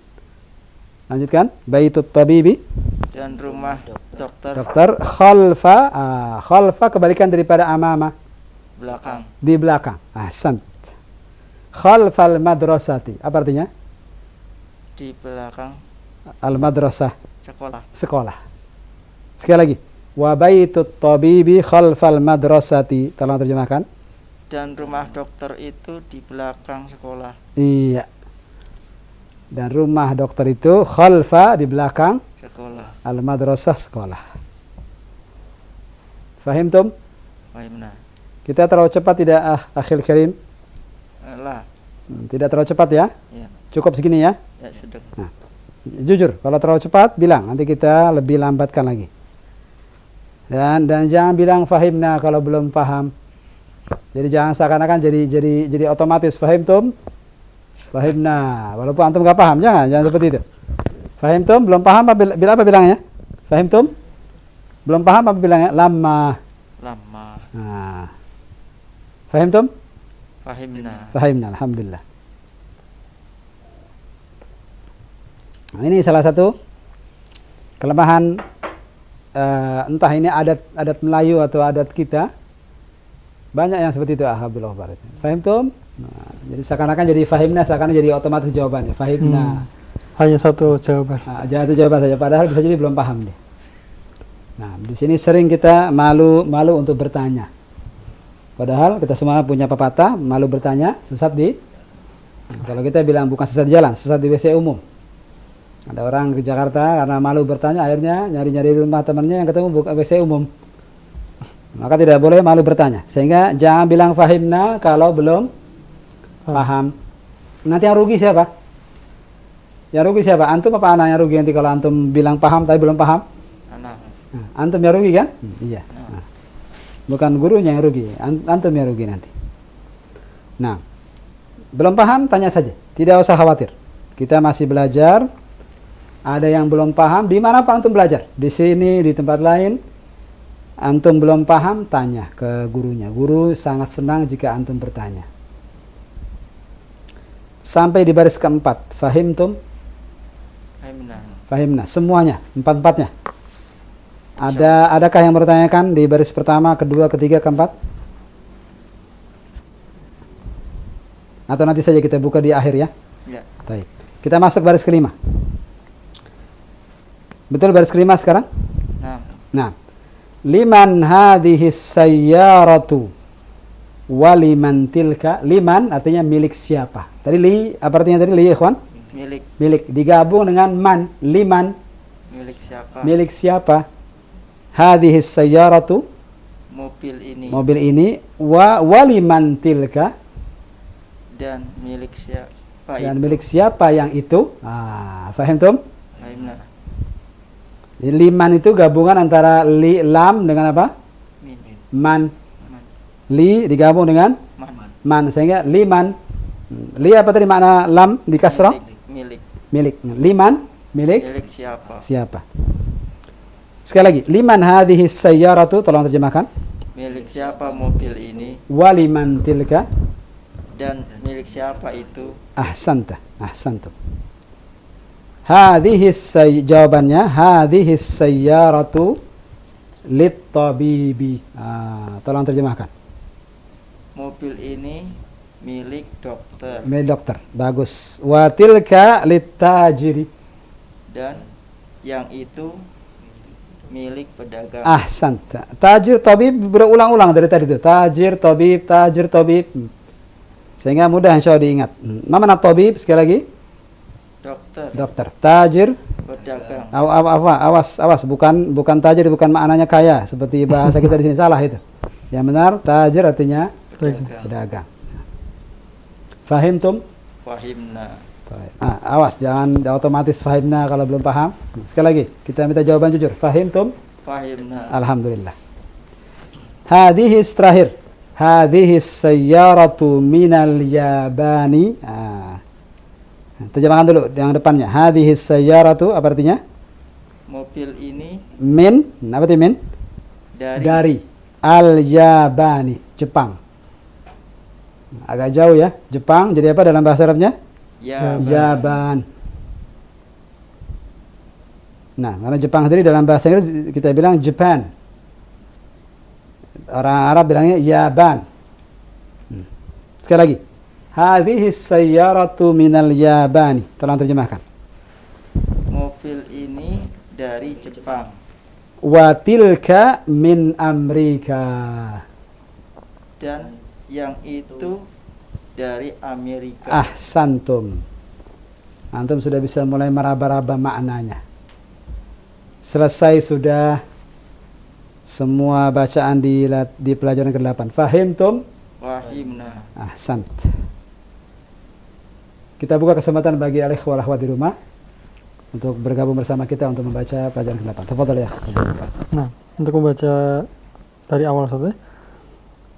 Speaker 1: lanjutkan. Baitut tabibi,
Speaker 2: Dan rumah dokter
Speaker 1: dokter, khalfa. Khalfa kebalikan daripada amama,
Speaker 2: belakang.
Speaker 1: di belakang. Ahsan. Khalfal madrasati, apa artinya?
Speaker 2: Di belakang
Speaker 1: Al madrasah,
Speaker 2: sekolah.
Speaker 1: sekolah. Sekali lagi. Wa baitut tabibi khalfal madrasati. Tolong terjemahkan.
Speaker 2: Dan rumah dokter itu di belakang sekolah.
Speaker 1: Iya. Dan rumah dokter itu khalfa, di belakang,
Speaker 2: Sekolah.
Speaker 1: al madrasah, sekolah. Fahim Tom?
Speaker 2: Fahimna.
Speaker 1: Kita terlalu cepat tidak, akhil karim?
Speaker 2: Lah.
Speaker 1: Tidak terlalu cepat ya?
Speaker 2: Ya.
Speaker 1: Cukup segini ya?
Speaker 2: Ya sedang.
Speaker 1: Nah, jujur, kalau terlalu cepat bilang, nanti kita lebih lambatkan lagi. Dan jangan bilang fahimna kalau belum paham. Jadi jangan seakan-akan jadi otomatis fahim Tom, fahimna. Walaupun antum nggak paham, jangan seperti itu. Fahim Tom, belum paham bila apa bilangnya? Fahim Tom, belum paham apa bilangnya? Lama.
Speaker 2: Lama.
Speaker 1: Nah. Fahim Tom?
Speaker 2: Fahimna.
Speaker 1: Fahimna, alhamdulillah. Nah, ini salah satu kelemahan, entah ini adat Melayu atau adat kita. Banyak yang seperti itu. Alhamdulillah. Fahim Tom? Nah, jadi seakan-akan jadi fahimna, seakan jadi otomatis jawabannya. Fahimna.
Speaker 3: Hanya satu jawaban.
Speaker 1: Nah, jangan itu jawaban saja. Padahal bisa jadi belum paham dia. Nah, di sini sering kita malu untuk bertanya. Padahal kita semua punya pepatah, malu bertanya, sesat di. Kalau kita bilang bukan sesat di jalan, sesat di WC umum. Ada orang ke Jakarta karena malu bertanya, akhirnya nyari-nyari rumah temannya yang ketemu buka WC umum. Maka tidak boleh malu bertanya. Sehingga jangan bilang fahimna kalau belum paham. Nanti yang rugi siapa? Yang rugi siapa? Antum apa anak yang rugi nanti kalau antum bilang paham tapi belum paham?
Speaker 2: Anak.
Speaker 1: Nah, antum yang rugi kan? Iya. Nah, bukan gurunya yang rugi, antum yang rugi nanti. Nah, belum paham tanya saja, tidak usah khawatir. Kita masih belajar. Ada yang belum paham, di mana Pak antum belajar? Di sini, di tempat lain. Antum belum paham, tanya ke gurunya. Guru sangat senang jika antum bertanya. Sampai di baris keempat, fahimtum?
Speaker 2: Fahimna.
Speaker 1: Fahimna, semuanya, empat-empatnya. Adakah yang bertanyakan di baris pertama, kedua, ketiga, keempat? Atau nanti saja kita buka di akhir ya?
Speaker 2: Ya.
Speaker 1: Baik. Kita masuk baris kelima. Betul baris kelima sekarang? Nah. Liman hadhihi sayyaratu waliman tilka. Liman artinya milik siapa? Tadi li, apa artinya tadi li, ikhwan?
Speaker 2: Milik.
Speaker 1: Milik. Digabung dengan man. Liman.
Speaker 2: Milik siapa?
Speaker 1: Milik siapa? Hadhihi sayyaratu.
Speaker 2: Mobil ini.
Speaker 1: Mobil ini. Waliman tilka.
Speaker 2: Dan milik siapa
Speaker 1: Dan
Speaker 2: itu?
Speaker 1: milik siapa yang itu? Fahim tum?
Speaker 2: Fahimna.
Speaker 1: Liman itu gabungan antara li, lam dengan apa?
Speaker 2: Min.
Speaker 1: Man.
Speaker 2: Man.
Speaker 1: Li digabung dengan
Speaker 2: Man.
Speaker 1: man. Sehingga liman. Li apa tadi makna lam di kasrah?
Speaker 2: Milik.
Speaker 1: Milik. Liman. Milik.
Speaker 2: Milik siapa?
Speaker 1: Siapa? Sekali lagi. Liman hadhihi sayyaratu. Tolong terjemahkan.
Speaker 2: Milik siapa mobil ini?
Speaker 1: Waliman tilka.
Speaker 2: Dan milik siapa itu?
Speaker 1: Ahsanta. Ahsantum. Jawabannya hadhihi sayyaratu lit tabibi. Tolong terjemahkan.
Speaker 2: Mobil ini milik dokter.
Speaker 1: Milik dokter. Bagus. Wa tilka lit tajiri.
Speaker 2: Dan yang itu milik pedagang.
Speaker 1: Ahsanta. Tajir tabib berulang-ulang dari tadi itu. Tajir tabib, tajir tabib. Sehingga mudah insyaallah diingat. Mana tabib sekali lagi?
Speaker 2: Dokter.
Speaker 1: Dokter. Tajir.
Speaker 2: Pedagang.
Speaker 1: Awas. Bukan tajir, bukan maknanya kaya. Seperti bahasa kita di sini salah itu. Yang benar, tajir artinya pedagang. Fahimtum?
Speaker 2: Fahimna.
Speaker 1: Awas, jangan otomatis fahimna kalau belum paham. Sekali lagi, kita minta jawaban jujur. Fahimtum?
Speaker 2: Fahimna.
Speaker 1: Alhamdulillah. Hadihis terakhir. Hadihis sayyaratu minal yabani. Terjemahkan dulu yang depannya. Hadihis sayyaratu apa artinya?
Speaker 2: Mobil ini
Speaker 1: Min, apa itu min? Dari al-yabani, Jepang. Agak jauh ya, Jepang. Jadi apa dalam bahasa Arabnya? Yaban. Nah, karena Jepang sendiri dalam bahasa Inggris kita bilang Japan. Orang Arab bilangnya Yaban. Sekali lagi. Hadhihi sayyaratu minal yabani. Tolong terjemahkan.
Speaker 2: Mobil ini dari Jepang.
Speaker 1: Wa tilka min Amerika.
Speaker 2: Dan yang itu dari Amerika.
Speaker 1: Ahsantum. Antum sudah bisa mulai meraba-raba maknanya. Selesai sudah semua bacaan di pelajaran ke-8. Fahimtum?
Speaker 2: Fahimna.
Speaker 1: Ahsant. Kita buka kesempatan bagi al-ikhwah wal akhwat di rumah untuk bergabung bersama kita untuk membaca pelajaran ke-8. Tafadhal ya.
Speaker 3: Nah, untuk membaca dari awal sampai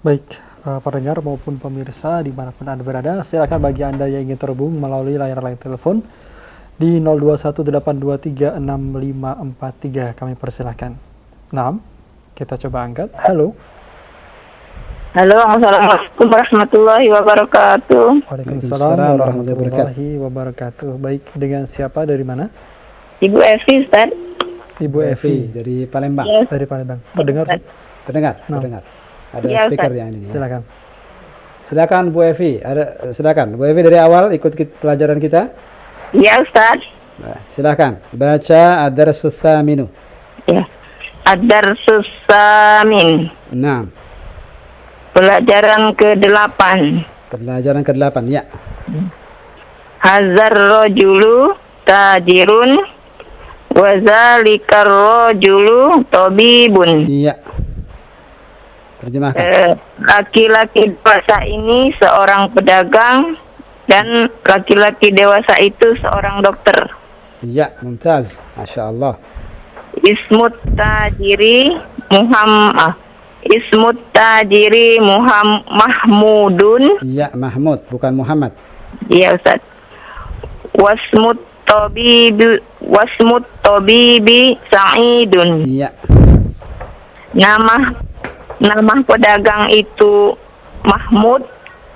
Speaker 3: baik pendengar maupun pemirsa dimanapun Anda berada, silakan bagi Anda yang ingin terhubung melalui layar telepon di 0218236543 kami persilahkan. Nah, kita coba angkat. Halo.
Speaker 4: Halo, assalamualaikum warahmatullahi wabarakatuh.
Speaker 3: Waalaikumsalam warahmatullahi wabarakatuh. Baik, dengan siapa, dari mana?
Speaker 4: Ibu Evi, Ustaz.
Speaker 3: Ibu Evi
Speaker 1: dari Palembang.
Speaker 4: Yes.
Speaker 3: dari Palembang. Terdengar?
Speaker 1: Terdengar?
Speaker 3: Nah.
Speaker 1: Terdengar. Ada
Speaker 4: Ya,
Speaker 1: speaker
Speaker 4: Ustaz.
Speaker 1: yang ini.
Speaker 3: Silakan.
Speaker 1: Silakan Bu Evi. Silakan Bu Evi dari awal ikut pelajaran kita.
Speaker 4: Iya, Ustaz.
Speaker 1: Nah, silakan baca ad-darsus tsaminu.
Speaker 4: Ya. Ad-darsus tsamin.
Speaker 1: Nah,
Speaker 4: Pelajaran ke-8.
Speaker 1: pelajaran ke-8 ya.
Speaker 4: Hazar rojulu tajirun wa zalikar rajulu tabibun.
Speaker 1: Iya. Terjemahkan.
Speaker 4: Laki-laki dewasa ini seorang pedagang dan laki-laki dewasa itu seorang dokter.
Speaker 1: Iya, mumtaz. Masya Allah.
Speaker 4: Ismut tajiri Mahmudun.
Speaker 1: Iya, Mahmud, bukan Muhammad.
Speaker 4: Iya Ustaz. Wasmut tabibi Sa'idun.
Speaker 1: Iya.
Speaker 4: Nama pedagang itu Mahmud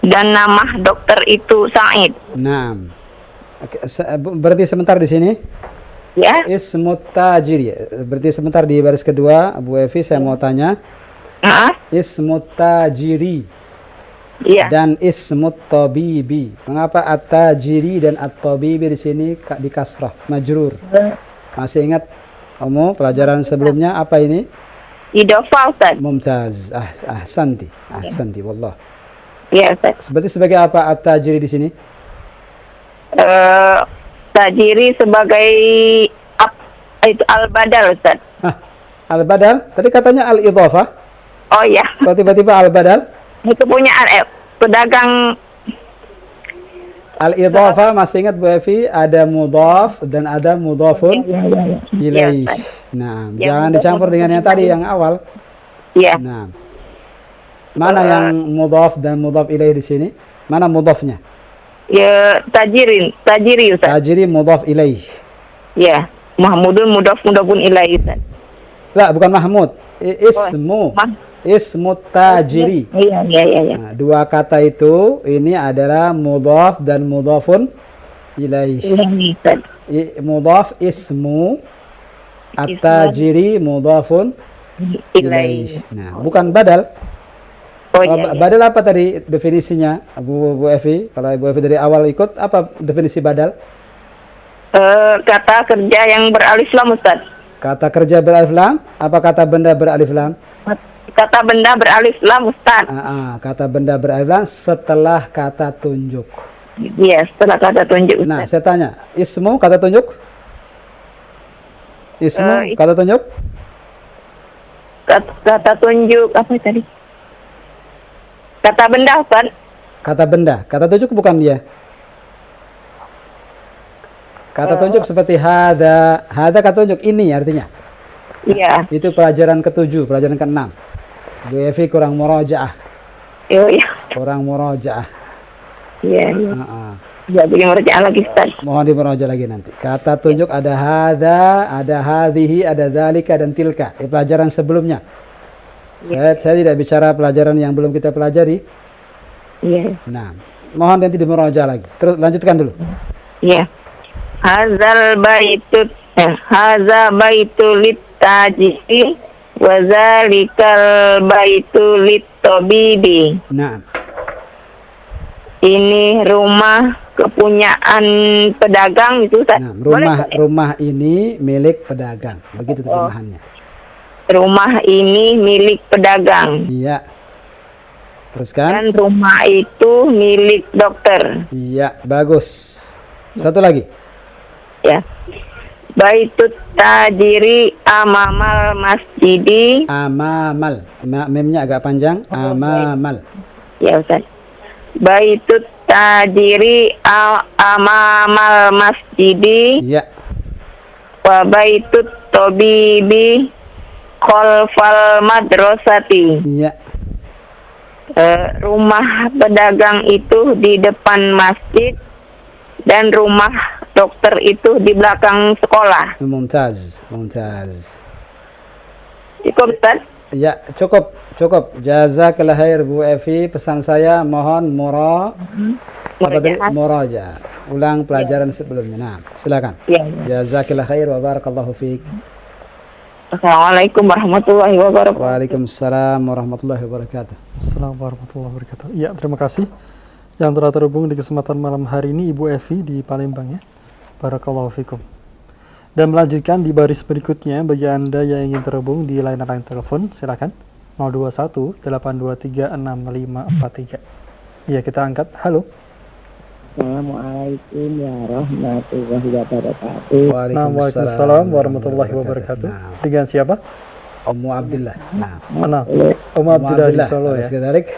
Speaker 4: dan nama dokter itu Sa'id.
Speaker 1: Naam. Oke, berarti sebentar di sini.
Speaker 4: Ya.
Speaker 1: Ismut tajiri. Berarti sebentar di baris kedua, Bu Evi, saya mau tanya. Ismut tajiri
Speaker 4: Iya.
Speaker 1: dan ismut tabibi. Mengapa at-tajiri dan at-tabibi di sini di kasrah, majrur? Masih ingat kamu pelajaran sebelumnya apa ini?
Speaker 4: Idhofah Ustaz.
Speaker 1: Mumtaz. Ahsanti. Ahsanti wallah.
Speaker 4: Iya Ustaz.
Speaker 1: Berarti sebagai apa at-tajiri di sini?
Speaker 4: Tajiri sebagai itu al-badal Ustaz.
Speaker 1: Al-badal? Tadi katanya al-idhafah.
Speaker 4: Oh ya.
Speaker 1: Kok tiba-tiba al-badal?
Speaker 4: Itu punya pedagang.
Speaker 1: Al-idhafah masih ingat Bu Evi, ada mudhaf dan ada mudhafun ilaih.
Speaker 4: Ustaz.
Speaker 1: Nah,
Speaker 4: Yang
Speaker 1: jangan
Speaker 4: mudhaf
Speaker 1: dicampur dengan yang tadi yang awal.
Speaker 4: Iya.
Speaker 1: Nah. Mana yang mudhaf dan mudhaf ilaih di sini? Mana mudhafnya?
Speaker 4: Ya, tajiri Ustaz.
Speaker 1: Tajiri mudhaf ilaih.
Speaker 4: Ya. Mahmudun mudhafun ilaih Ustaz.
Speaker 1: Lah, bukan Mahmud. Ismu tajiri.
Speaker 4: Iya.
Speaker 1: Nah, dua kata itu ini adalah mudhaf dan mudhafun ilaih.
Speaker 4: Ilaih Ustaz.
Speaker 1: Mudhaf ismu, at-tajiri mudhafun ilaih. Nah, bukan badal.
Speaker 4: Oh iya.
Speaker 1: Badal apa tadi definisinya, Bu Evi? Kalau Bu Evi dari awal ikut, apa definisi badal?
Speaker 4: Kata kerja yang beralif lam Ustaz.
Speaker 1: Kata kerja beralif lam, apa kata benda beralif lam?
Speaker 4: Kata benda beralif lam Ustaz.
Speaker 1: Kata benda beralif lam setelah kata tunjuk.
Speaker 4: Iya, setelah kata tunjuk Ustaz.
Speaker 1: Nah, saya tanya, ismu kata tunjuk? Ismu kata tunjuk?
Speaker 4: Kata tunjuk apa tadi? Kata benda Ustaz.
Speaker 1: Kata benda, kata tunjuk bukan dia. Kata tunjuk seperti hada kata tunjuk ini artinya.
Speaker 4: Iya.
Speaker 1: Itu pelajaran ke-7, pelajaran ke-6. Bu Evi kurang murajaah.
Speaker 4: Iya.
Speaker 1: Kurang murajaah.
Speaker 4: Iya. Ya, bikin merjaah lagi Ustaz.
Speaker 1: Mohon dimurajaah lagi nanti. Kata tunjuk ada hada, ada hadhihi, ada dzalika dan tilka. Pelajaran sebelumnya. Saya tidak bicara pelajaran yang belum kita pelajari.
Speaker 4: Iya.
Speaker 1: Nah, mohon nanti dimurajaah lagi. Terus lanjutkan dulu.
Speaker 4: Iya. Haza baitu litajiri wa zalikal baitu litabibi.
Speaker 1: Nah.
Speaker 4: Ini rumah kepunyaan pedagang itu Ustaz.
Speaker 1: Nah, rumah ini milik pedagang. Begitu terjemahannya.
Speaker 4: Rumah ini milik pedagang.
Speaker 1: Iya. Teruskan.
Speaker 4: Dan rumah itu milik dokter.
Speaker 1: Iya, bagus. Satu lagi.
Speaker 4: Ya. Baitut tajiri amamal masjidi.
Speaker 1: Amamal. Memnya agak panjang. Amamal.
Speaker 4: Ya Ustaz. Baitut tajiri amamal masjidi.
Speaker 1: Iya.
Speaker 4: Wa baitut tabibi khalfal madrasati.
Speaker 1: Iya.
Speaker 4: Rumah pedagang itu di depan masjid dan rumah dokter itu di belakang sekolah.
Speaker 1: Mumtaz.
Speaker 4: Cukup Ustaz?
Speaker 1: Ya, cukup. Jazakallah khair Bu Evi. Pesan saya mohon murajaah. Ulang pelajaran sebelumnya. Nah, silakan.
Speaker 4: Ya.
Speaker 1: Jazakallah khair wa barakallahu fiik.
Speaker 4: Assalamualaikum warahmatullahi wabarakatuh.
Speaker 1: Waalaikumsalam warahmatullahi wabarakatuh.
Speaker 3: Assalamualaikum warahmatullahi wabarakatuh. Ya, terima kasih yang telah terhubung di kesempatan malam hari ini Ibu Evi di Palembang ya. Barakallahu fikum. Dan melanjutkan di baris berikutnya bagi Anda yang ingin terhubung di layanan line telepon, silakan 021 823 6543. Iya, kita angkat. Halo.
Speaker 5: Assalamualaikum warahmatullahi wabarakatuh.
Speaker 3: Waalaikumsalam warahmatullahi wabarakatuh.
Speaker 1: Nah,
Speaker 3: Dengan siapa?
Speaker 1: Ummu Abdillah. Nah,
Speaker 3: Mana? Ummu Abdillah di Solo ya.
Speaker 1: Sekedarik.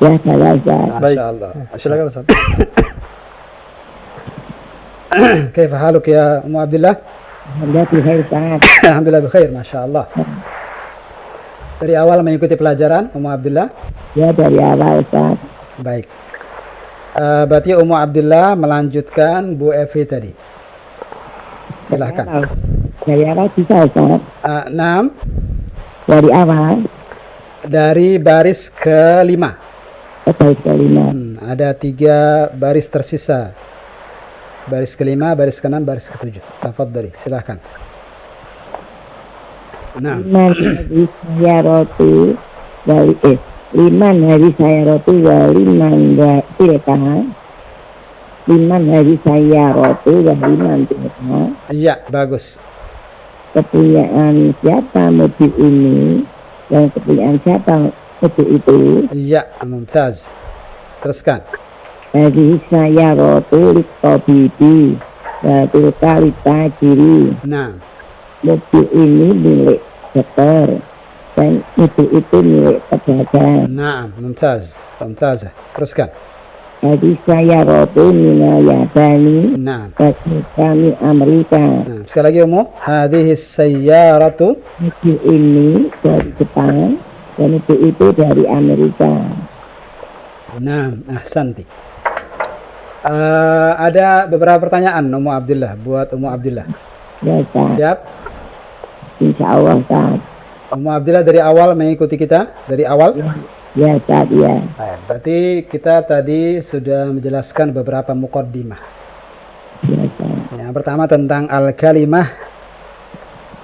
Speaker 5: Ya, saya Ustaz.
Speaker 3: Baik.
Speaker 1: Masyaallah.
Speaker 3: Silakan Ustaz.
Speaker 1: Kaifa haluk ya Ummu Abdillah?
Speaker 5: Alhamdulillah bikhair, Ustaz.
Speaker 1: Alhamdulillah bikhair, masyaallah. Dari awal mengikuti pelajaran Ummu Abdillah.
Speaker 5: Ya, dari awal, Ustaz.
Speaker 1: Baik. Berarti Ummu Abdillah melanjutkan Bu Evi tadi. Silahkan.
Speaker 5: Dari awal bisa, Ustaz.
Speaker 1: 6
Speaker 5: Dari awal,
Speaker 1: dari baris kelima.
Speaker 5: baris kelima.
Speaker 1: Ada 3 baris tersisa. Baris kelima, baris keenam, baris ketujuh. Tafadhali, silahkan. Nah,
Speaker 5: Liman hari saya roti liman hari saya roti waliman tilka. Liman hari saya roti waliman tilka.
Speaker 1: iya, bagus.
Speaker 5: Kepunyaan siapa mobil ini dan kepunyaan siapa mobil itu.
Speaker 1: Iya, mumtaz. Teruskan.
Speaker 5: Hari saya roti litobibi tilka litajiri.
Speaker 1: Nah,
Speaker 5: Mobil ini milik dokter dan mobil itu milik pedagang.
Speaker 1: nah, mumtaz. Mumtazah. Teruskan.
Speaker 5: Jadi saya roti minayabani
Speaker 1: Nah,
Speaker 5: bagi kami Amerika.
Speaker 1: nah, sekali lagi Ummu. Hadhihi sayyaratu.
Speaker 5: Mobil ini dari Jepang dan mobil itu dari Amerika.
Speaker 1: Nah, ahsanti. Ada beberapa pertanyaan Ummu Abdillah buat Ummu Abdillah.
Speaker 5: Ya Ustaz,
Speaker 1: Siap?
Speaker 5: insya Allah Ustaz.
Speaker 1: Ummu Abdillah dari awal mengikuti kita? Dari awal?
Speaker 5: Ya Ustaz, ya.
Speaker 1: Baik, berarti kita tadi sudah menjelaskan beberapa muqaddimah.
Speaker 5: Ya Ustaz.
Speaker 1: Yang pertama tentang al-kalimah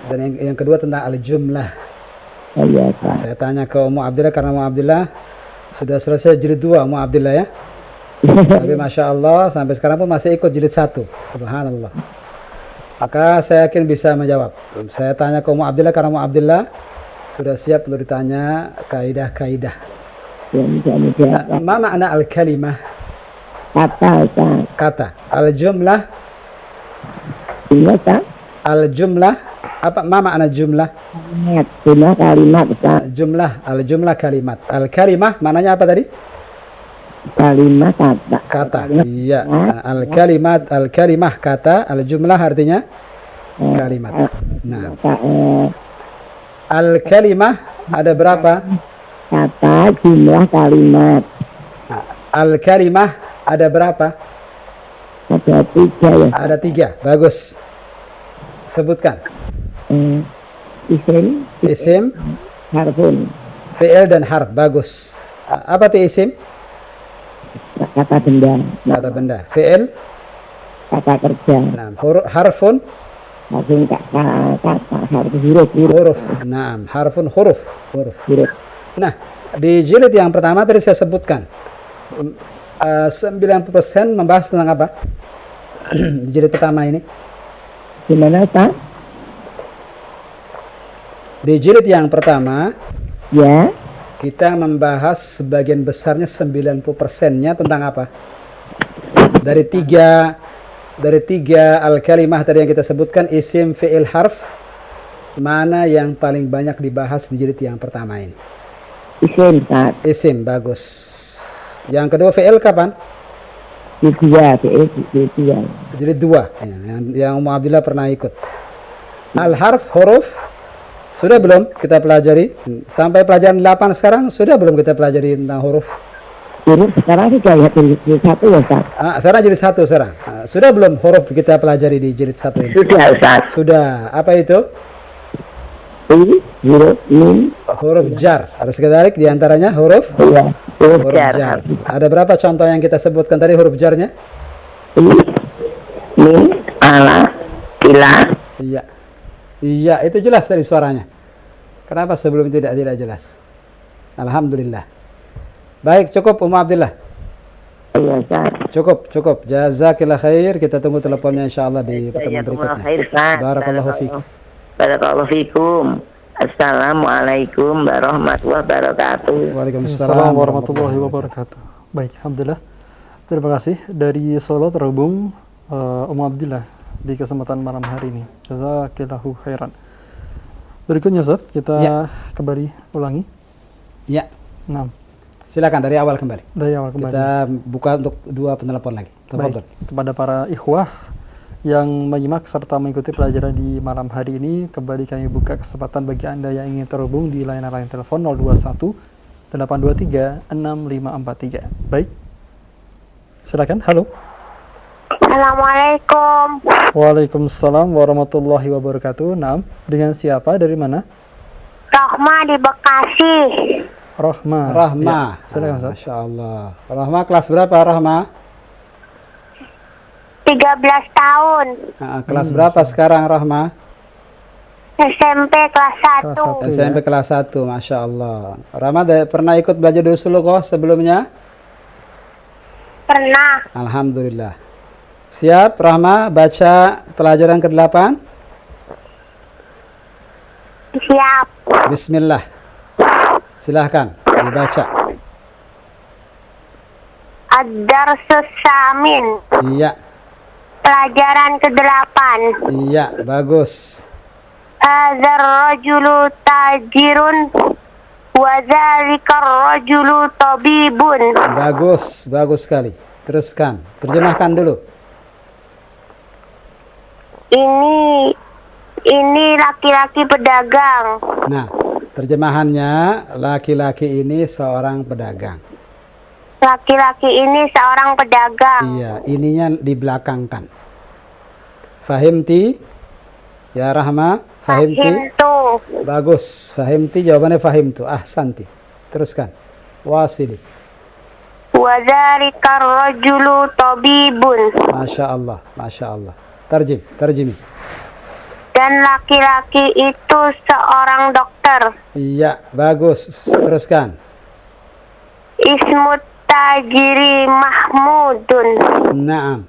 Speaker 1: dan yang kedua tentang al-jumlah.
Speaker 5: Oh, ya Ustaz.
Speaker 1: Saya tanya ke Ummu Abdillah karena Ummu Abdillah sudah selesai jilid 2 Ummu Abdillah ya. Tapi Masya Allah sampai sekarang pun masih ikut jilid 1. Subhanallah. Maka saya yakin bisa menjawab. Saya tanya ke Ummu Abdillah karena Ummu Abdillah sudah siap untuk ditanya kaidah-kaidah.
Speaker 5: Ya, mudah-mudahan.
Speaker 1: Ma makna al-kalimah?
Speaker 5: Kata Ustaz.
Speaker 1: Kata. Al-jumlah.
Speaker 5: Ini Ustaz.
Speaker 1: Al-jumlah. Apa ma makna jumlah?
Speaker 5: Kalimat. Jumlah kalimat Ustaz.
Speaker 1: Jumlah. Al-jumlah kalimat. Al-kalimah maknanya apa tadi?
Speaker 5: Kalimat kata.
Speaker 1: Kata.
Speaker 5: Kalimat.
Speaker 1: Iya. Al-kalimat. Al-kalimah kata. Al-jumlah artinya kalimat. Nah. Al-kalimah ada berapa?
Speaker 5: Kata jumlah kalimat.
Speaker 1: Al-kalimah ada berapa?
Speaker 5: Ada 3 ya.
Speaker 1: Ada 3. Bagus. Sebutkan.
Speaker 5: Isim,
Speaker 1: Isim,
Speaker 5: harfun,
Speaker 1: fi'il dan harf. Bagus. Apa itu isim?
Speaker 5: kata benda.
Speaker 1: Kata benda. Fi'il,
Speaker 5: Kata kerja.
Speaker 1: nah, harfun,
Speaker 5: Harfun kata harfun huruf.
Speaker 1: huruf. Nah, harfun huruf. Huruf.
Speaker 5: Huruf.
Speaker 1: Nah, di jilid yang pertama tadi saya sebutkan 90% membahas tentang apa? Di jilid pertama ini.
Speaker 5: Gimana Pak?
Speaker 1: Di jilid yang pertama
Speaker 5: Ya.
Speaker 1: kita membahas sebagian besarnya 90%-nya tentang apa? Dari tiga al-kalimah tadi yang kita sebutkan, isim, fi'il, harf, mana yang paling banyak dibahas di jilid yang pertama ini?
Speaker 5: Isim Pak.
Speaker 1: Isim, bagus. Yang kedua fi'il kapan?
Speaker 5: Dua.
Speaker 1: Jilid 2 ya, yang Ummu Abdillah pernah ikut. Al-harf, huruf, sudah belum kita pelajari? Sampai pelajaran 8 sekarang, sudah belum kita pelajari tentang huruf?
Speaker 5: Huruf sekarang sudah lihat di jilid 1 ya Ustaz.
Speaker 1: Sekarang jilid 1 sekarang. Sudah belum huruf kita pelajari di jilid 1 ini?
Speaker 5: Sudah Ustaz.
Speaker 1: Sudah. Apa itu?
Speaker 5: Huruf mim.
Speaker 1: Huruf jar. Ada sekedarik diantaranya huruf
Speaker 5: Ya. Huruf
Speaker 1: huruf
Speaker 5: jar.
Speaker 1: jar. Ada berapa contoh yang kita sebutkan tadi huruf jarnya?
Speaker 5: Mim, ala, ila.
Speaker 1: Iya. Iya, itu jelas dari suaranya. Kenapa sebelum tidak jelas? Alhamdulillah. Baik, cukup Ummu Abdillah.
Speaker 5: Iya Ustaz.
Speaker 1: Cukup. Jazakillah khair. Kita tunggu teleponnya insyaallah di pertemuan berikutnya.
Speaker 5: Khair, Ustaz.
Speaker 1: Barakallahu fiik.
Speaker 5: Barakallahu fikum. Assalamualaikum warahmatullahi wabarakatuh.
Speaker 1: Waalaikumsalam
Speaker 3: Assalamualaikum warahmatullahi wabarakatuh. Baik, alhamdulillah. Terima kasih. Dari Solo terhubung Abdillah di kesempatan malam hari ini. Jazakillahu khairan. Berikutnya Ustaz, kita kembali ulangi.
Speaker 1: Ya,
Speaker 3: Nah,
Speaker 1: silakan dari awal kembali.
Speaker 3: dari awal kembali.
Speaker 1: Kita buka untuk 2 penelpon lagi. Tafadhol.
Speaker 3: Baik, kepada para ikhwah yang menyimak serta mengikuti pelajaran di malam hari ini, kembali kami buka kesempatan bagi Anda yang ingin terhubung di layanan telepon 021 823 6543. Baik. Silakan. Halo.
Speaker 4: Assalamualaikum.
Speaker 3: Waalaikumsalam warahmatullahi wabarakatuh. Naam, dengan siapa? Dari mana?
Speaker 4: Rahma di Bekasi.
Speaker 3: Rahma.
Speaker 1: Rahma.
Speaker 3: Ya, silakan Ustaz.
Speaker 1: Masya Allah. Rahma kelas berapa Rahma?
Speaker 4: 13 tahun.
Speaker 1: Kelas berapa sekarang Rahma?
Speaker 4: SMP kelas 1.
Speaker 3: Kelas satu.
Speaker 1: SMP kelas 1, Masya Allah. Rahma pernah ikut belajar dulu sulukoh sebelumnya?
Speaker 4: Pernah.
Speaker 1: Alhamdulillah. Siap Rahma baca pelajaran ke-8?
Speaker 4: Siap.
Speaker 1: Bismillah. Silahkan dibaca.
Speaker 4: Ad-Darsus Samin.
Speaker 1: Iya,
Speaker 4: Pelajaran ke-8.
Speaker 1: iya, bagus.
Speaker 4: Adzar rajulu tajirun wa dzalikar rajulu tabibun.
Speaker 1: Bagus, bagus sekali. Teruskan, terjemahkan dulu.
Speaker 4: Ini laki-laki pedagang.
Speaker 1: Nah, terjemahannya laki-laki ini seorang pedagang.
Speaker 4: Laki-laki ini seorang pedagang.
Speaker 1: Iya, ininya dibelakangkan. Fahimti? Ya Rahma, fahimti?
Speaker 4: Fahimtu.
Speaker 1: Bagus, fahimti jawabannya fahimtu. Ahsanti. Teruskan. Wasili.
Speaker 4: Wa dzalikar rajulu tabibun.
Speaker 1: Masya Allah, Masya Allah. Terjemi.
Speaker 4: Dan laki-laki itu seorang dokter.
Speaker 1: Iya, bagus. Teruskan.
Speaker 4: Ismut tajiri Mahmudun.
Speaker 1: Naam.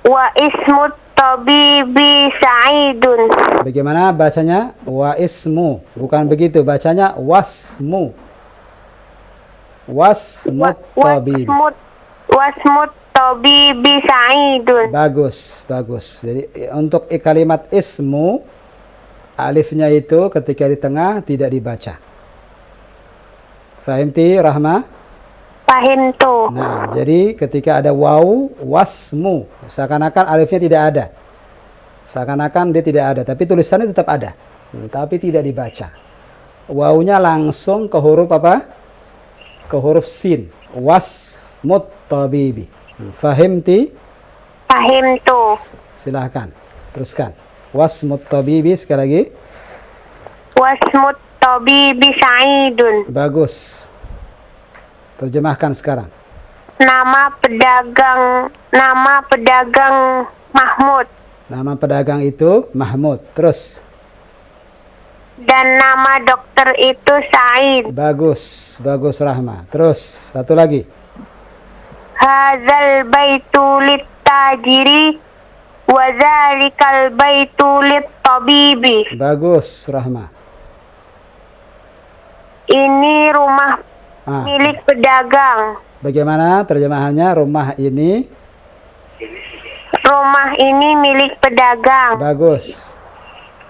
Speaker 4: Wa ismut tabibi Sa'idun.
Speaker 1: Bagaimana bacanya? Wa ismu. Bukan begitu, bacanya wasmu. Wasmut tabib.
Speaker 4: Wasmut tabibi Sa'idun.
Speaker 1: Bagus, bagus. Jadi untuk kalimat ismu, alifnya itu ketika di tengah tidak dibaca. Fahimti Rahma?
Speaker 4: Fahimtu.
Speaker 1: Nah, jadi ketika ada waw, wasmu, seakan-akan alifnya tidak ada. Seakan-akan dia tidak ada, tapi tulisannya tetap ada. Tapi tidak dibaca. Wawnya langsung ke huruf apa? Ke huruf sin. Wasmut tabibi. Fahimti?
Speaker 4: Fahimtu.
Speaker 1: Silahkan, teruskan. Wasmut tabibi sekali lagi.
Speaker 4: Wasmut tabibi Sa'idun.
Speaker 1: Bagus. Terjemahkan sekarang.
Speaker 4: Nama pedagang Mahmud.
Speaker 1: Nama pedagang itu Mahmud. Terus.
Speaker 4: Dan nama dokter itu Sa'id.
Speaker 1: Bagus, bagus Rahma. Terus, satu lagi.
Speaker 4: Hadzal baitu lit-tajiri wa dzalikal baitu lit-tabibi.
Speaker 1: Bagus Rahma.
Speaker 4: Ini rumah milik pedagang.
Speaker 1: Bagaimana terjemahannya? Rumah ini?
Speaker 4: Rumah ini milik pedagang.
Speaker 1: Bagus.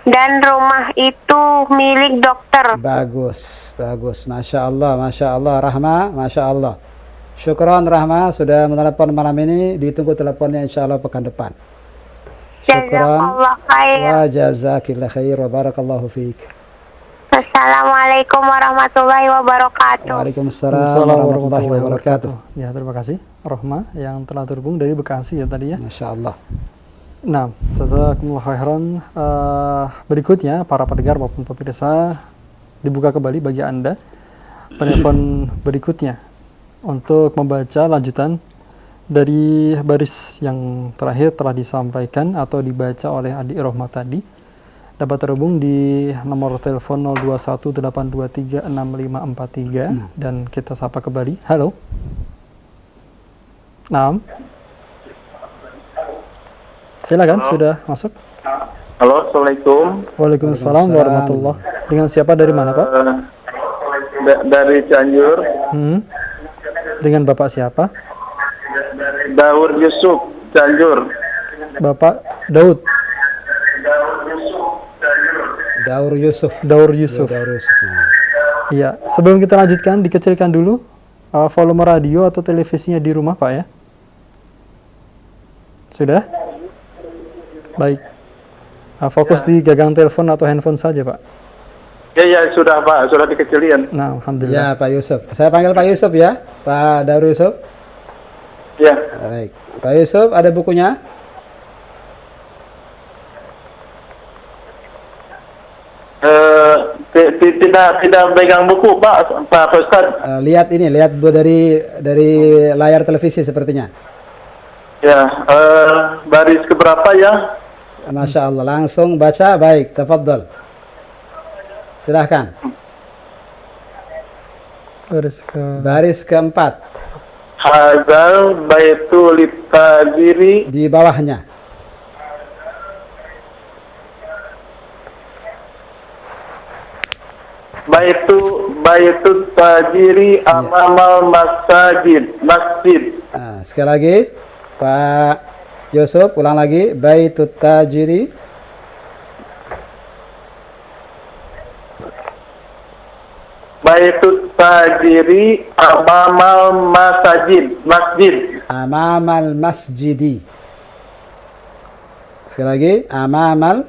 Speaker 4: Dan rumah itu milik dokter.
Speaker 1: Bagus, bagus. Masya Allah Rahma, Masya Allah. Syukran Rahma sudah menelepon malam ini. Ditunggu teleponnya insya Allah pekan depan. Syukran.
Speaker 4: Jazakallah khair.
Speaker 1: Wa jazakillah khair wa barakallahu fiik.
Speaker 4: Assalamualaikum warahmatullahi wabarakatuh.
Speaker 1: Waalaikumsalam
Speaker 3: Assalamualaikum
Speaker 1: warahmatullahi wabarakatuh.
Speaker 3: Ya, terima kasih Rahma yang telah terhubung dari Bekasi ya tadi ya.
Speaker 1: Masya Allah.
Speaker 3: Nah, jazakumullah khairan. Berikutnya para pendengar maupun pemirsa, dibuka kembali bagi Anda penelpon berikutnya untuk membaca lanjutan dari baris yang terakhir telah disampaikan atau dibaca oleh adik Rahma tadi. Dapat terhubung di nomor telepon 0218236543 dan kita sapa kembali. Halo. Naam. Silakan, sudah masuk.
Speaker 6: Halo, Assalamualaikum.
Speaker 3: Waalaikumsalam warahmatullahi. Dengan siapa dari mana, Pak?
Speaker 6: Dari Cianjur.
Speaker 3: Dengan Bapak siapa?
Speaker 6: Daur Yusuf, Cianjur.
Speaker 3: Bapak Daud.
Speaker 1: Daur Yusuf.
Speaker 3: Daur Yusuf.
Speaker 1: Ya, Daur Yusuf. Nah.
Speaker 3: Iya, sebelum kita lanjutkan, dikecilkan dulu volume radio atau televisinya di rumah, Pak ya. Sudah? Baik. Fokus di gagang telepon atau handphone saja, Pak.
Speaker 6: Ya, sudah Pak, sudah dikecilin.
Speaker 3: Nah,
Speaker 1: Ya,
Speaker 3: alhamdulillah.
Speaker 1: Pak Yusuf. Saya panggil Pak Yusuf ya, Pak Daur Yusuf.
Speaker 6: Ya,
Speaker 1: Baik. Pak Yusuf, ada bukunya?
Speaker 6: tidak pegang buku Pak Ustaz.
Speaker 1: Lihat ini, lihat dari layar televisi sepertinya.
Speaker 6: Ya, baris keberapa ya?
Speaker 1: Masya Allah, langsung baca. Baik, tafadhol. Silahkan. Baris keempat.
Speaker 6: Hazal baitul litajiri.
Speaker 1: Di bawahnya.
Speaker 6: Baitul tajiri amamal masjid.
Speaker 1: Nah, sekali lagi, Pak Yusuf, ulang lagi. Baitut tajiri.
Speaker 6: Baitul tajiri amamal masjid.
Speaker 1: Amamal masjidi. Sekali lagi, amamal.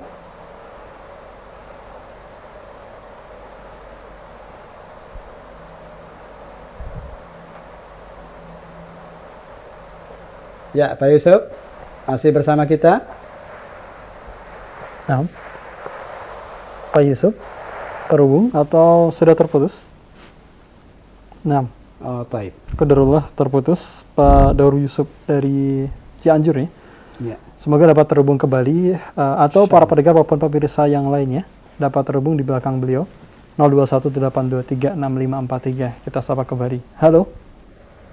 Speaker 1: Ya, Pak Yusuf, masih bersama kita.
Speaker 3: Nah, Pak Yusuf, terhubung atau sudah terputus? Nah,
Speaker 1: Oh, taib.
Speaker 3: qadarullah terputus Pak Daur Yusuf dari Cianjur ya.
Speaker 1: Ya.
Speaker 3: Semoga dapat terhubung kembali atau para pendengar maupun pemirsa yang lainnya dapat terhubung di belakang beliau 0218236543. Kita sapa kembali. Halo.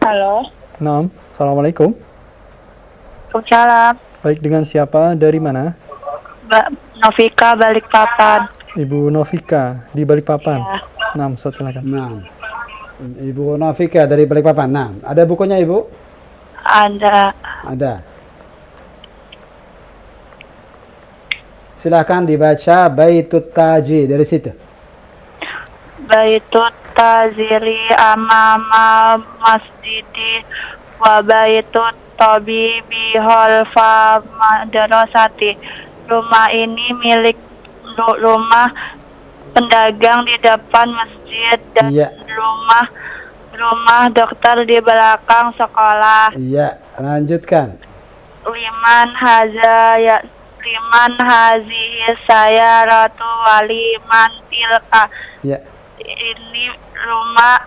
Speaker 4: Halo.
Speaker 3: Nah, assalamualaikum.
Speaker 4: Waalaikumsalam.
Speaker 3: Baik, dengan siapa? Dari mana?
Speaker 4: Mbak Novika Balikpapan.
Speaker 3: Ibu Novika di Balikpapan.
Speaker 4: Ya.
Speaker 3: Nah, Ustaz, silakan.
Speaker 1: Nah, Ibu Novika dari Balikpapan. Nah, ada bukunya Ibu?
Speaker 4: Ada.
Speaker 1: Ada. Silahkan dibaca Baitut Taji dari situ.
Speaker 4: Baitut taziri amama masjidi wa baitut tabibi holfa madrasati. Rumah ini milik rumah pedagang di depan masjid dan
Speaker 1: Iya.
Speaker 4: rumah dokter di belakang sekolah.
Speaker 1: Iya, lanjutkan.
Speaker 4: Liman hazihi sayaratu waliman tilka.
Speaker 1: Ya,
Speaker 4: Ini rumah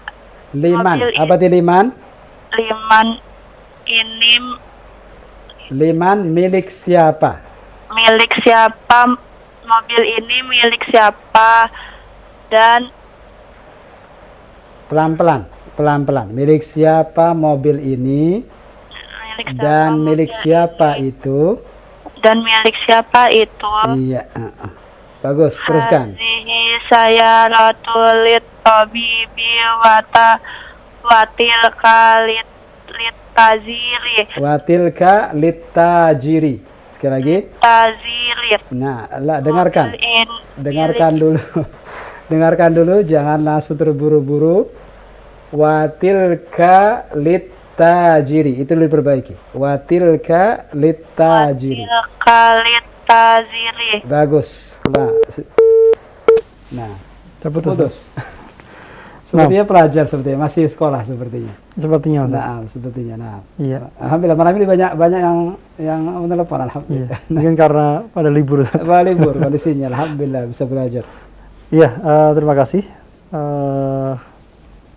Speaker 1: liman.
Speaker 4: mobil
Speaker 1: Apa itu liman?
Speaker 4: liman ini
Speaker 1: Liman milik siapa?
Speaker 4: milik siapa, mobil ini milik siapa, dan
Speaker 1: Pelan-pelan, pelan-pelan. Milik siapa mobil ini
Speaker 4: milik siapa
Speaker 1: dan milik
Speaker 4: mobil
Speaker 1: siapa
Speaker 4: ini,
Speaker 1: itu?
Speaker 4: dan milik siapa itu.
Speaker 1: Iya, bagus. Teruskan.
Speaker 4: Hazihi sayaratul tabibi watilka litaziri.
Speaker 1: Watilka litajiri. Sekali lagi.
Speaker 4: Taziri.
Speaker 1: Nah, dengarkan.
Speaker 4: Mobil
Speaker 1: Dengarkan dulu. Dengarkan dulu, jangan langsung terburu-buru. Watilka litajiri. Itu lebih perbaiki. Watilka litajiri.
Speaker 4: Watilka litaziri.
Speaker 1: Bagus. Nah,
Speaker 3: Terputus.
Speaker 1: sepertinya pelajar sepertinya, masih sekolah sepertinya.
Speaker 3: Sepertinya, Ustaz.
Speaker 1: Nah, sepertinya. Nah,
Speaker 3: Iya.
Speaker 1: alhamdulillah malam ini banyak yang menelpon.
Speaker 3: Iya.
Speaker 1: Alhamdulillah.
Speaker 3: Mungkin karena pada libur, Ustaz.
Speaker 1: Libur kondisinya, alhamdulillah bisa belajar.
Speaker 3: Iya, terima kasih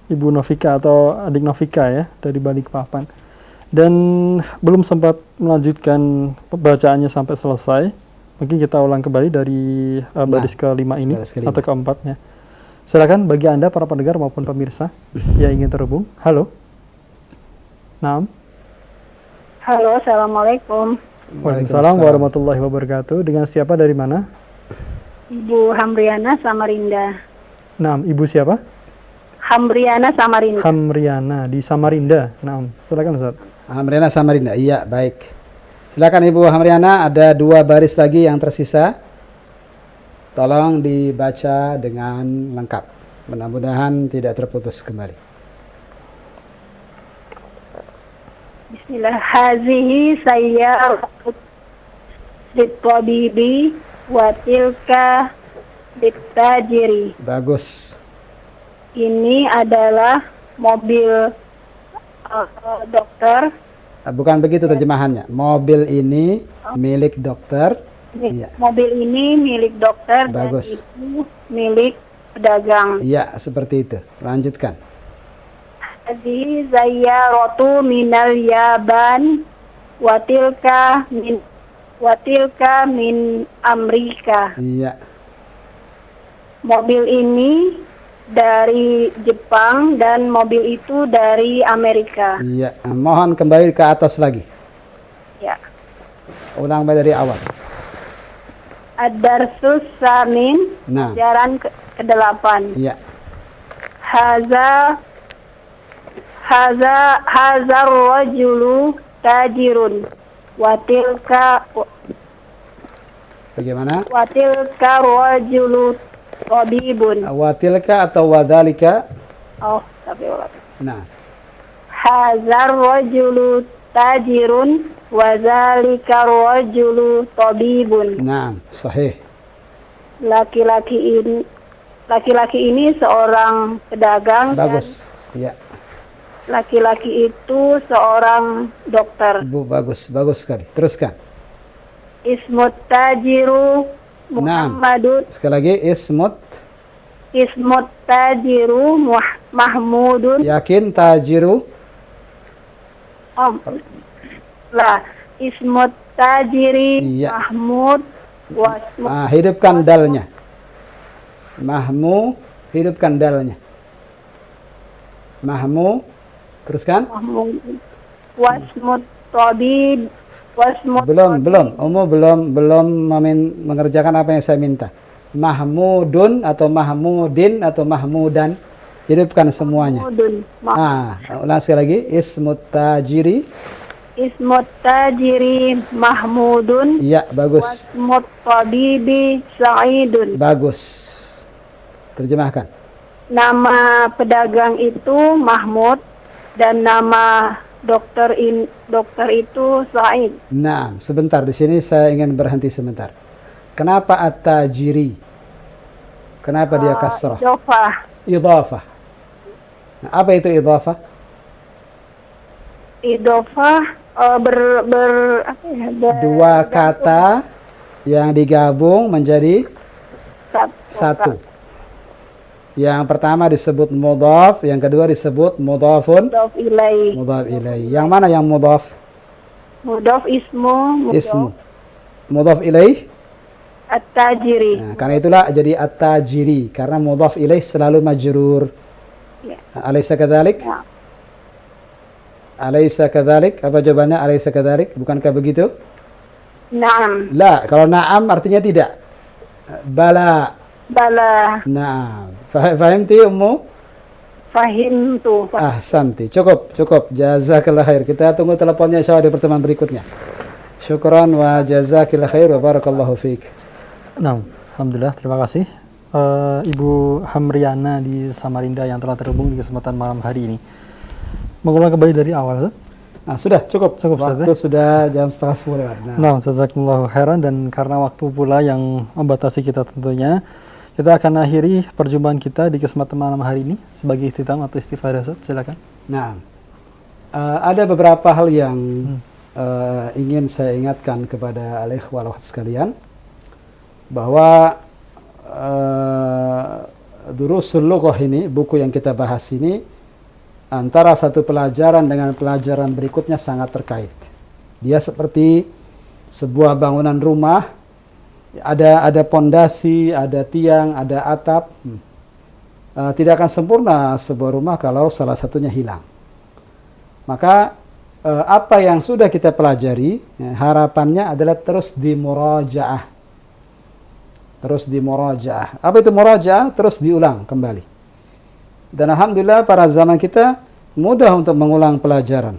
Speaker 3: Ibu Novika atau adik Novika ya dari Balikpapan. Dan belum sempat melanjutkan pembacaannya sampai selesai. Mungkin kita ulang kembali dari baris kelima ini
Speaker 1: baris kelima.
Speaker 3: atau keempatnya. Silakan bagi Anda para pendengar maupun pemirsa yang ingin terhubung. Halo. Naam.
Speaker 4: Halo, assalamualaikum.
Speaker 3: Waalaikumsalam warahmatullahi wabarakatuh. Dengan siapa dari mana?
Speaker 4: Ibu Hamriana Samarinda.
Speaker 3: Naam, Ibu siapa?
Speaker 7: Hamriana Samarinda.
Speaker 3: Hamriana di Samarinda. Nah, silakan Ustaz.
Speaker 1: Hamriana Samarinda. Iya, baik. Silakan Ibu Hamriana, ada 2 baris lagi yang tersisa. Tolong dibaca dengan lengkap. Mudah-mudahan tidak terputus kembali.
Speaker 7: Bismillah. Hazihi sayyaratu lit-tabibi wa tilka lit-tajiri.
Speaker 1: Bagus.
Speaker 7: Ini adalah mobil dokter.
Speaker 1: Bukan begitu terjemahannya. Mobil ini milik dokter. Iya.
Speaker 7: Mobil ini milik dokter.
Speaker 1: Bagus.
Speaker 7: Dan itu milik pedagang.
Speaker 1: Iya, seperti itu. Lanjutkan.
Speaker 7: Hadhihi zayyaratu minal Yaban wa tilka min Amerika.
Speaker 1: Iya.
Speaker 7: Mobil ini dari Jepang dan mobil itu dari Amerika.
Speaker 1: Iya. Mohon kembali ke atas lagi.
Speaker 7: Ya.
Speaker 1: Ulang dari awal.
Speaker 7: Ad-Darsus Samin,
Speaker 1: Nah.
Speaker 7: pelajaran ke-8.
Speaker 1: Iya.
Speaker 7: Haza rajulu tajirun
Speaker 1: Bagaimana?
Speaker 7: watilka rajulu tabibun.
Speaker 1: Watilka atau wadalika?
Speaker 7: Oh, tapi
Speaker 1: Nah.
Speaker 7: hazar rajulu tajirun wa zalika rajulu tabibun.
Speaker 1: Nah, sahih.
Speaker 7: Laki-laki ini seorang pedagang.
Speaker 1: Bagus. Iya.
Speaker 7: Dan laki-laki itu seorang dokter.
Speaker 1: Bu, bagus. Bagus sekali. Teruskan.
Speaker 7: Ismut tajiru Muhammadun.
Speaker 1: Sekali lagi,
Speaker 7: Ismut tajiru Mahmudun.
Speaker 1: yakin tajiru.
Speaker 7: Ismut tajiri
Speaker 1: Iya.
Speaker 7: Mahmud wasmut
Speaker 1: Hidupkan dalnya. Hidupkan dalnya. Mahmu. Teruskan.
Speaker 7: Mahmud wasmut tabib wasmut
Speaker 1: Belum. Belum mengerjakan apa yang saya minta. Mahmudun atau Mahmudin atau Mahmudan. Hidupkan semuanya.
Speaker 7: Mahmudun.
Speaker 1: Ulang sekali lagi. Ismut tajiri.
Speaker 7: Ismut tajiri Mahmudun.
Speaker 1: Iya, bagus.
Speaker 7: Wasmut tabibi Sa'idun.
Speaker 1: Bagus. Terjemahkan.
Speaker 7: Nama pedagang itu Mahmud dan nama dokter itu Sa'id.
Speaker 1: Nah, sebentar di sini saya ingin berhenti sebentar. Kenapa at-tajiri? Kenapa dia kasrah? Idhafah. Nah, apa itu idhafah? Dua kata yang digabung menjadi satu. Yang pertama disebut mudhaf, yang kedua disebut mudhafun mudhaf ilaih. Yang mana yang mudhaf?
Speaker 7: Mudhaf ismu.
Speaker 1: Mudhaf ilaih
Speaker 7: At-tajiri.
Speaker 1: Nah, karena itulah jadi at-tajiri karena mudhaf ilaih selalu majrur.
Speaker 7: Ya.
Speaker 1: Alaysa kadzalik?
Speaker 7: Ya.
Speaker 1: Alaysa kadzalik? Apa jawabannya alaysa kadzalik? Bukankah begitu?
Speaker 7: Naam.
Speaker 1: La, kalau na'am artinya tidak. Bala. Naam. Fahimti Ummu?
Speaker 7: Fahimtu.
Speaker 1: Ahsanti. Cukup. Jazakallah khair. Kita tunggu teleponnya insyaallah di pertemuan berikutnya. Syukran wa jazakillah khair wa barakallahu fiik.
Speaker 3: Nah, alhamdulillah, terima kasih Ibu Hamriana di Samarinda yang telah terhubung di kesempatan malam hari ini. Mengulang kembali dari awal, Ustaz?
Speaker 1: Nah, sudah cukup.
Speaker 3: Ustaz,
Speaker 1: waktu sudah jam 9:30 lewat.
Speaker 3: Nah, jazakumullahu khairan, dan karena waktu pula yang membatasi kita tentunya, kita akan akhiri perjumpaan kita di kesempatan malam hari ini sebagai ikhtitam atau istifadah, Ustaz. Silakan.
Speaker 1: Nah, ada beberapa hal yang ingin saya ingatkan kepada al-ikhwah wal akhwat sekalian, bahwa Durusul Lughah ini, buku yang kita bahas ini, antara satu pelajaran dengan pelajaran berikutnya sangat terkait. Dia seperti sebuah bangunan rumah, ada pondasi, ada tiang, ada atap. Tidak akan sempurna sebuah rumah kalau salah satunya hilang. Maka apa yang sudah kita pelajari, harapannya adalah terus dimurajaah. Apa itu murajaah? Terus diulang kembali. Dan alhamdulillah para zaman kita mudah untuk mengulang pelajaran.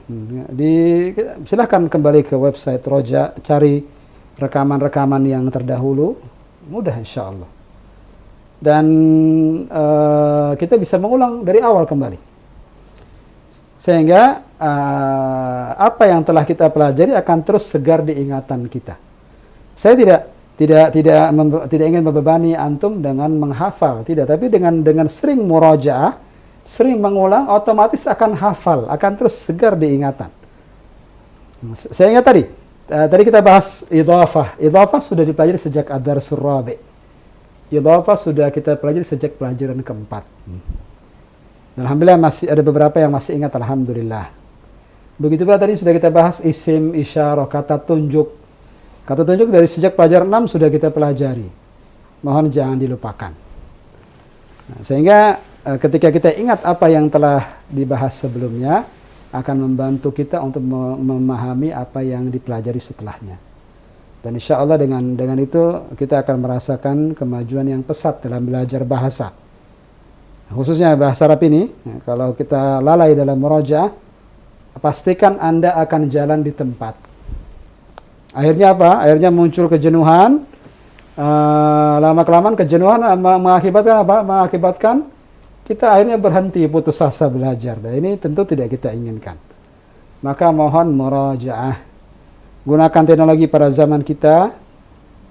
Speaker 1: Silahkan kembali ke website Roja, cari rekaman-rekaman yang terdahulu, mudah insya Allah. Dan kita bisa mengulang dari awal kembali. Sehingga apa yang telah kita pelajari akan terus segar di ingatan kita. Saya tidak ingin membebani antum dengan menghafal, tidak, tapi dengan sering murojaah, sering mengulang, otomatis akan hafal, akan terus segar di ingatan. Saya ingat tadi kita bahas idhafah. Idhafah sudah dipelajari sejak ad-darsul rabi'. Idhafah sudah kita pelajari sejak pelajaran keempat. Alhamdulillah masih ada beberapa yang masih ingat, alhamdulillah. Begitu pula tadi sudah kita bahas isim, isyarah, kata tunjuk. Kata tunjuk dari sejak pelajaran 6 sudah kita pelajari. Mohon jangan dilupakan. Nah, sehingga ketika kita ingat apa yang telah dibahas sebelumnya, akan membantu kita untuk memahami apa yang dipelajari setelahnya. Dan insya Allah dengan itu kita akan merasakan kemajuan yang pesat dalam belajar bahasa. Khususnya bahasa Arab ini, kalau kita lalai dalam murojaah, pastikan Anda akan jalan di tempat. Akhirnya apa? Akhirnya muncul kejenuhan. Lama-kelamaan kejenuhan mengakibatkan apa? Mengakibatkan kita akhirnya berhenti, putus asa belajar. Dan ini tentu tidak kita inginkan. Maka mohon murojaah. Gunakan teknologi pada zaman kita.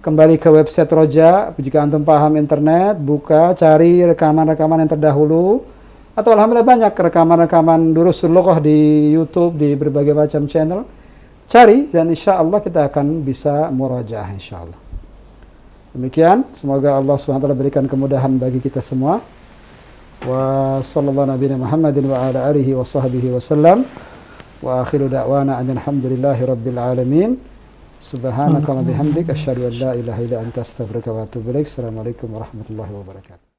Speaker 1: Kembali ke website Roja. Jika antum paham internet, buka, cari rekaman-rekaman yang terdahulu. Atau alhamdulillah banyak rekaman-rekaman Durusul Lughah di YouTube, di berbagai macam channel. Cari dan insya Allah kita akan bisa murojaah insya Allah. Demikian, semoga Allah SWT berikan kemudahan bagi kita semua. Wa sallallahu nabiyana Muhammadin wa ala alihi wa sahbihi wa sallam. Wa akhiru da'wana alhamdulillahi rabbil alamin. Subhanaka wa bihamdik asyhadu an la ilaha illa anta astaghfiruka wa atubu ilaik. Assalamualaikum warahmatullahi wabarakatuh.